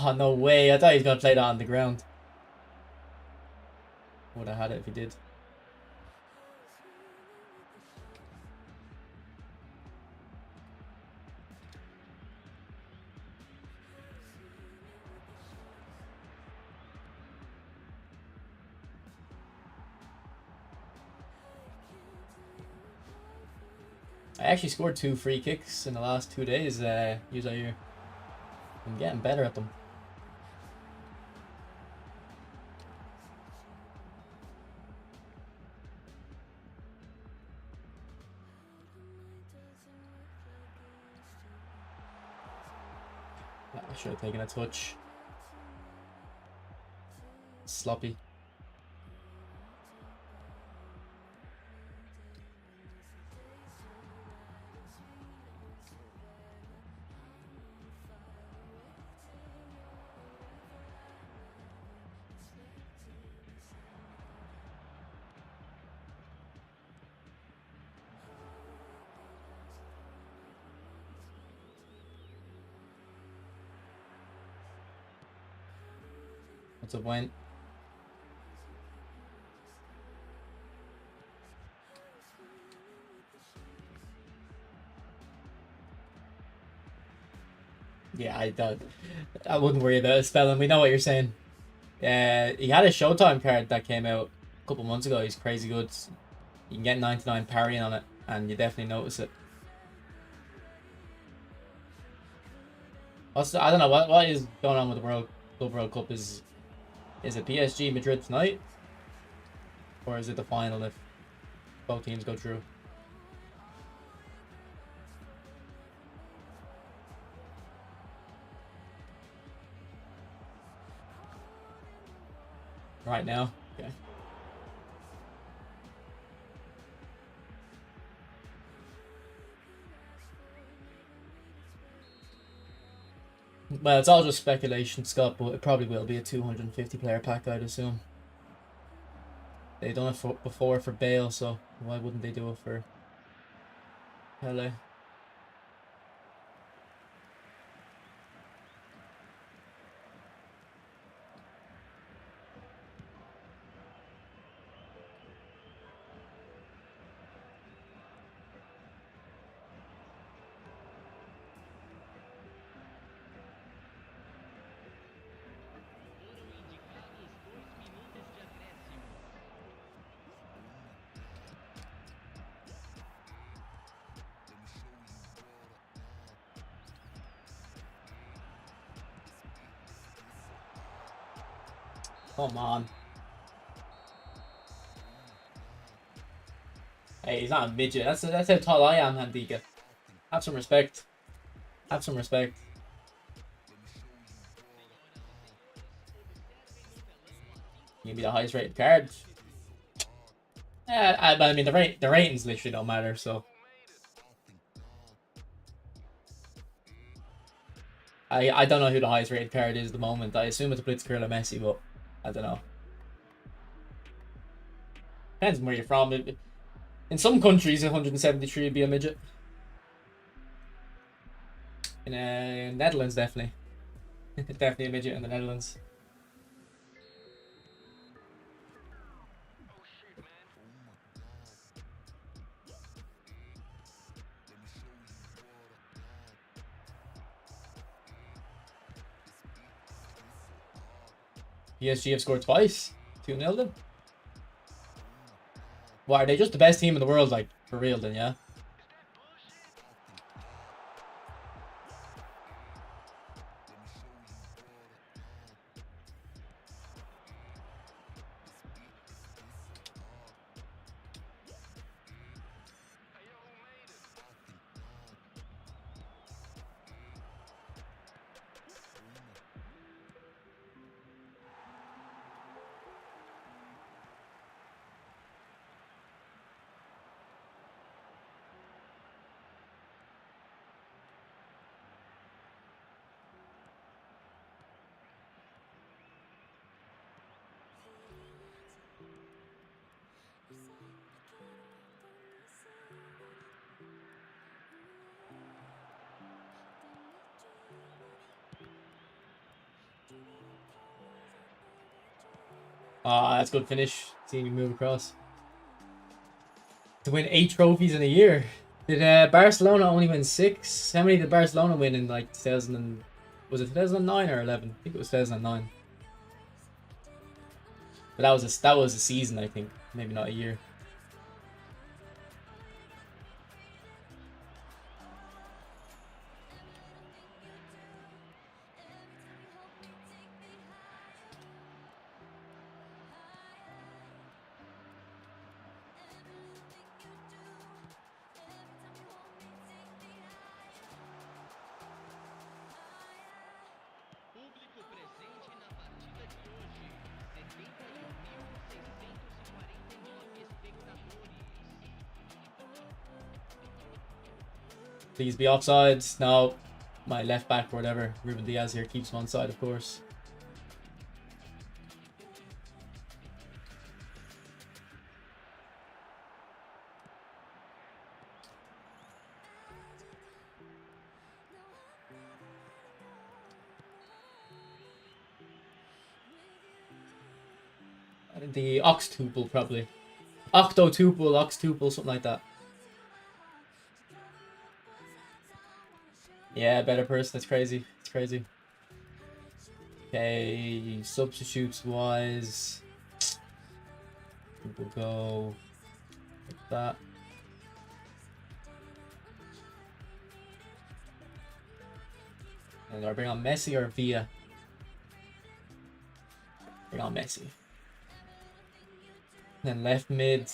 Oh, no way. I thought he was going to play that on the ground. Would have had it if he did. I actually scored 2 free kicks in the last 2 days, Uzair. I'm getting better at them. I should have taken a touch. sloppy. What's up, Wayne? Yeah, I wouldn't worry about it spelling. We know what you're saying. He had a Showtime card that came out a couple months ago. He's crazy good. You can get 99 parrying on it, and you definitely notice it. Also, I don't know what is going on with the World Cup. Is it PSG Madrid tonight, or is it the final if both teams go through? Right now, okay. Well, it's all just speculation, Scott, but it probably will be a 250 player pack, I'd assume. They've done it before for Bale, so why wouldn't they do it for Pele? Come on. Hey, he's not a midget. That's how tall I am, Handika. Have some respect. Have some respect. You be the highest rated card. Yeah, I mean the ratings literally don't matter, so I don't know who the highest rated card is at the moment. I assume it's Blitzkrieg or Messi, but I don't know. Depends on where you're from. In some countries, 173 would be a midget. In Netherlands, definitely. Definitely a midget in the Netherlands. PSG have scored twice. 2-0 them. Why, are they just the best team in the world, like, for real then, yeah? Ah, that's a good finish. Seeing you move across. To win 8 trophies in a year. Did Barcelona only win 6? How many did Barcelona win in like 2000 and... Was it 2009 or 11? I think it was 2009. But that was a season, I think. Maybe not a year. Please be offsides. No. My left back or whatever. Ruben Diaz here keeps him onside, of course. I think the octuple probably. Octuple, something like that. Yeah, better person. It's crazy. It's crazy. Okay, substitutes wise, we'll go like that. And do I bring on Messi or Villa? Bring on Messi. Then left mid.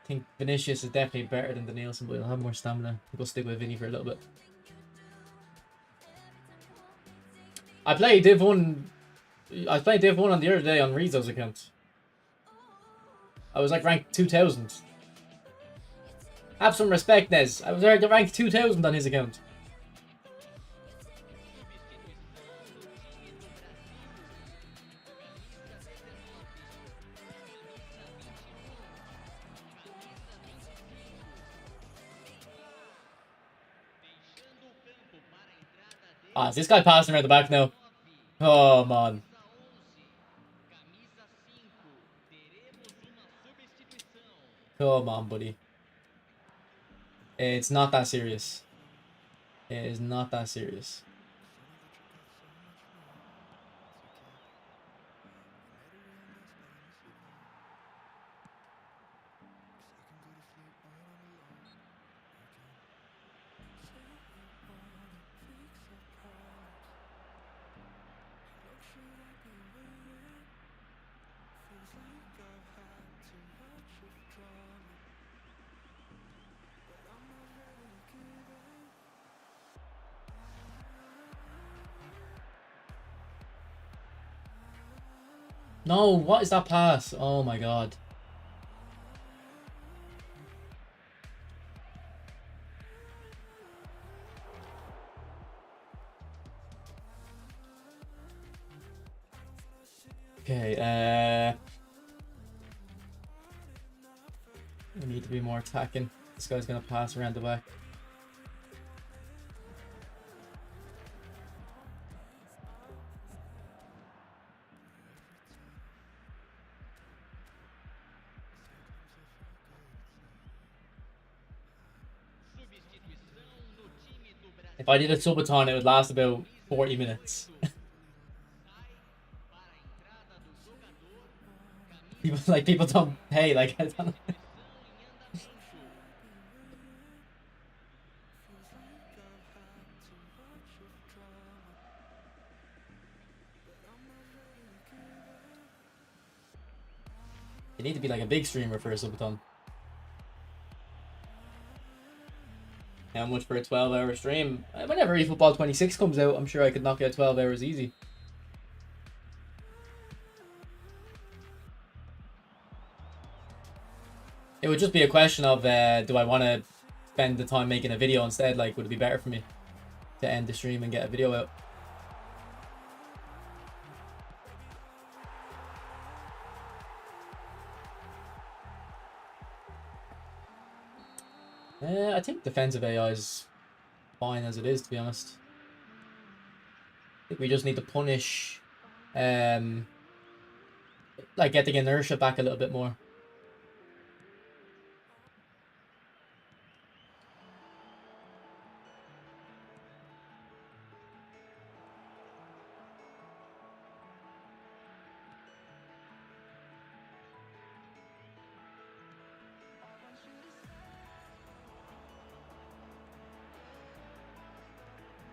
I think Vinicius is definitely better than Danielson, but he'll have more stamina. We'll stick with Vinny for a little bit. I played Div 1 on the other day on Rizzo's account. I was like ranked 2000. Have some respect, Nez. I was ranked 2000 on his account. Ah, is this guy passing around the back now? Oh, man. Come on, buddy. It's not that serious. It is not that serious. No, what is that pass? Oh my god. Okay, we need to be more attacking. This guy's gonna pass around the back. If I did a subathon, it would last about 40 minutes. people don't pay, like, I don't know. You need to be like a big streamer for a subathon. How much for a 12-hour stream? Whenever eFootball 26 comes out, I'm sure I could knock out 12 hours easy. It would just be a question of, do I want to spend the time making a video instead? Like, would it be better for me to end the stream and get a video out? I think defensive AI is fine as it is, to be honest. I think we just need to punish, like, getting inertia back a little bit more.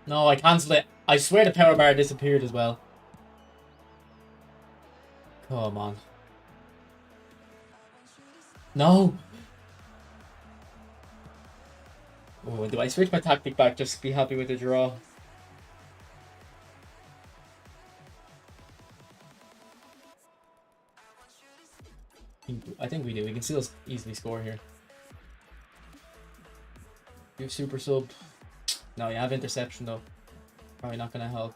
No, I cancelled it. I swear the power bar disappeared as well. Come on. No! Oh, do I switch my tactic back just to be happy with the draw? I think we do. We can still easily score here. You super sub. No, you have interception though. Probably not gonna help.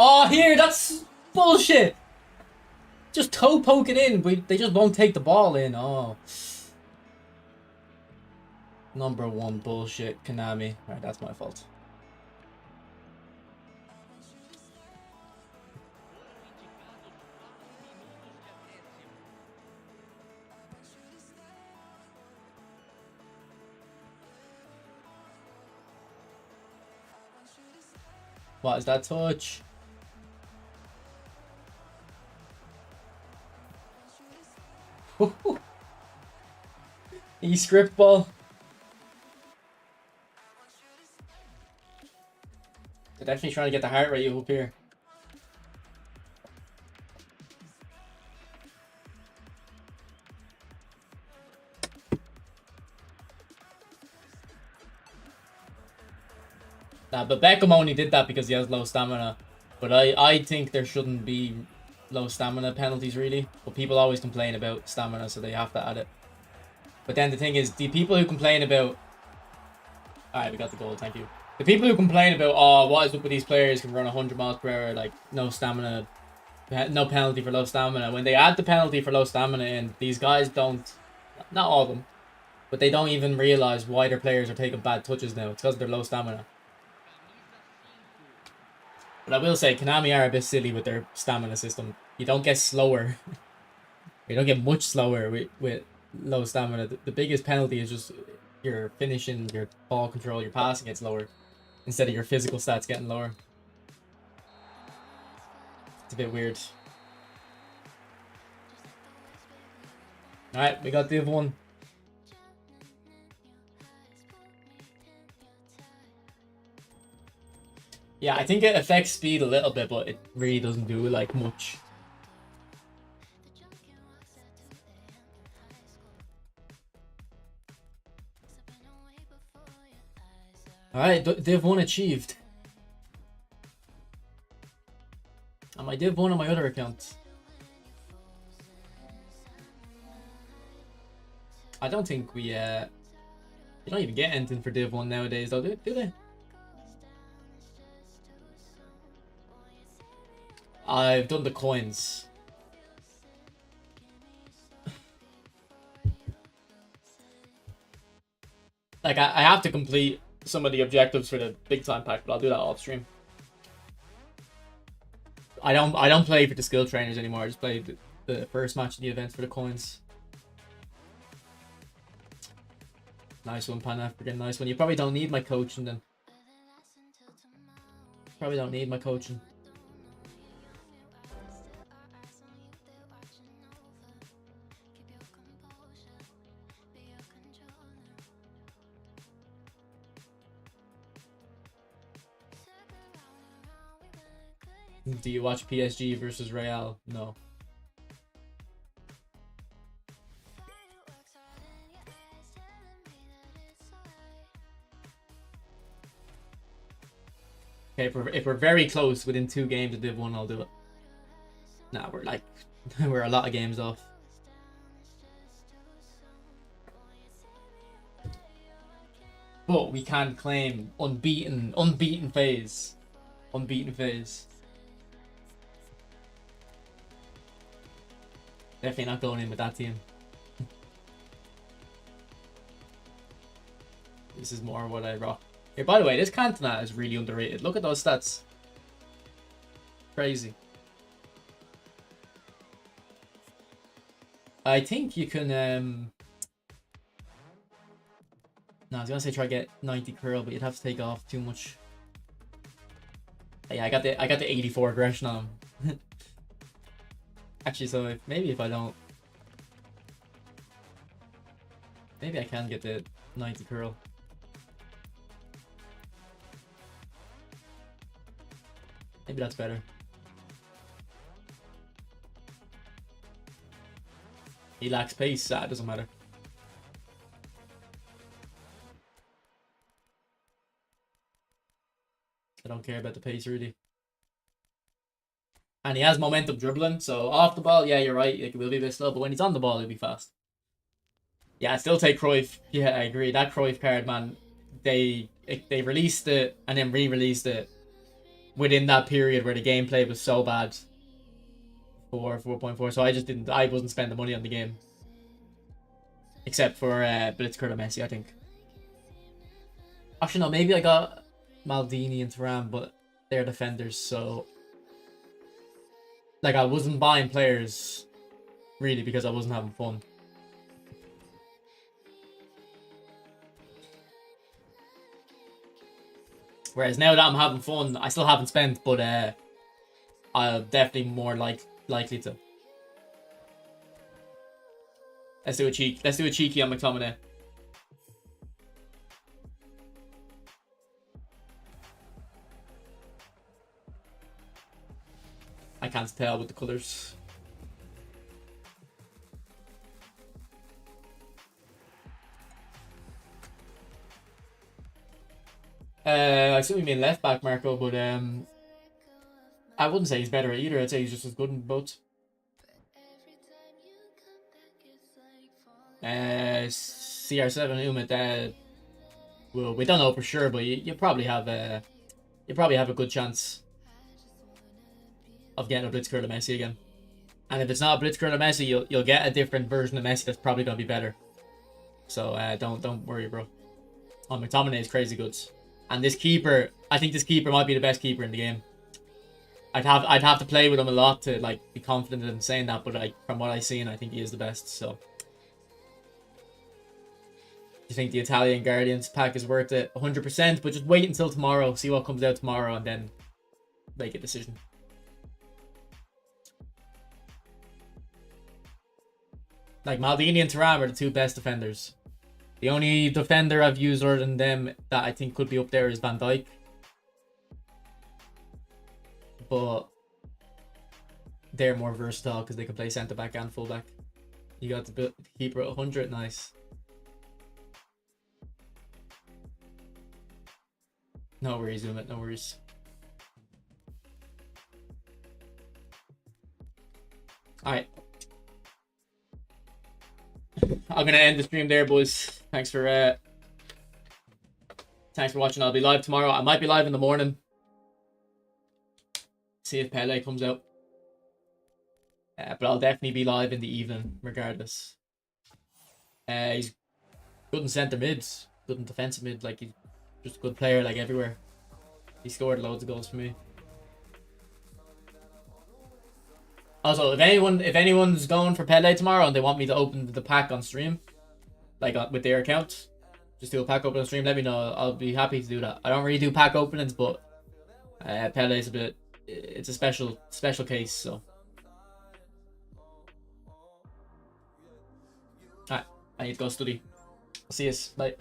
Oh, here, that's bullshit. Just toe poke it in, but they just won't take the ball in. Oh. Number one bullshit, Konami. Alright, that's my fault. What is that touch? E-script ball. They're definitely trying to get the heart rate up here. Nah, but Beckham only did that because he has low stamina. But I think there shouldn't be low stamina penalties, really. But people always complain about stamina, so they have to add it. But then the thing is, the people who complain about... Alright, we got the goal, thank you. The people who complain about, oh, what is up with these players can run 100 miles per hour, like, no stamina, no penalty for low stamina. When they add the penalty for low stamina in, these guys don't... Not all of them. But they don't even realise why their players are taking bad touches now. It's because of their low stamina. But I will say, Konami are a bit silly with their stamina system. You don't get slower. You don't get much slower with low stamina. The biggest penalty is just your finishing, your ball control, your passing gets lower. Instead of your physical stats getting lower. It's a bit weird. Alright, we got Div 1. Yeah, I think it affects speed a little bit, but it really doesn't do like much. Alright, Div 1 achieved. And my Div 1 on my other account. I don't think we, you don't even get anything for Div 1 nowadays though, do they? I've done the coins. Like, I have to complete some of the objectives for the big time pack, but I'll do that off stream. I don't play for the skill trainers anymore. I just play the first match of the events for the coins. Nice one, Pan African. Nice one. You probably don't need my coaching then. Probably don't need my coaching. Do you watch PSG versus Real? No. Okay, if we're very close within 2 games of Div 1, I'll do it. Nah, we're like, we're a lot of games off. But we can claim unbeaten phase. Unbeaten phase. Definitely not going in with that team. This is more what I rock. Here, by the way, this Cantona is really underrated. Look at those stats. Crazy. I think you can no, I was gonna say try to get 90 curl, but you'd have to take off too much. Yeah, I got the 84 aggression on him. Actually, so maybe if I don't Maybe I can get the 90 curl. Maybe that's better. He lacks pace, that doesn't matter. I don't care about the pace really. And he has momentum dribbling, so off the ball, yeah, you're right, it will be a bit slow, but when he's on the ball, he'll be fast. Yeah, I still take Cruyff. Yeah, I agree. That Cruyff card, man, they released it and then re-released it within that period where the gameplay was so bad for 4.4, so I wasn't spending money on the game. Except for Blitzkrieg and Messi, I think. Actually, no, maybe I got Maldini and Thuram, but they're defenders, so... Like, I wasn't buying players, really, because I wasn't having fun. Whereas now that I'm having fun, I still haven't spent, but I'll definitely more likely to. Let's do a cheek. Let's do a cheeky on McTominay. I can't tell with the colours. I assume you mean left back, Marco, but I wouldn't say he's better at either. I'd say he's just as good in both. CR7 Umit. Well, we don't know for sure, but you probably have a good chance of getting a Blitzkrieg of Messi again. And if it's not a Blitzkrieg of Messi, you'll get a different version of Messi that's probably gonna be better. So don't worry, bro. Oh, McTominay is crazy good. And this keeper, I think this keeper might be the best keeper in the game. I'd have to play with him a lot to like be confident in saying that, but from what I've seen, I think he is the best. So, do you think the Italian Guardians pack is worth it? 100%, but just wait until tomorrow, see what comes out tomorrow, and then make a decision. Like Maldini and Thuram are the two best defenders. The only defender I've used other than them that I think could be up there is Van Dijk. But they're more versatile because they can play centre back and full back. You got the keeper at 100, nice. No worries, Umit, no worries. Alright. I'm gonna end the stream there, boys. Thanks for watching. I'll be live tomorrow. I might be live in the morning. See if Pele comes out. But I'll definitely be live in the evening, regardless. He's good in centre mids, good in defensive mid. Like he's just a good player, like everywhere. He scored loads of goals for me. Also, if anyone's going for Pele tomorrow and they want me to open the pack on stream, like with their account, just do a pack open on stream, let me know. I'll be happy to do that. I don't really do pack openings, but Pele's it's a special case, so. Alright, I need to go study. See you. Bye.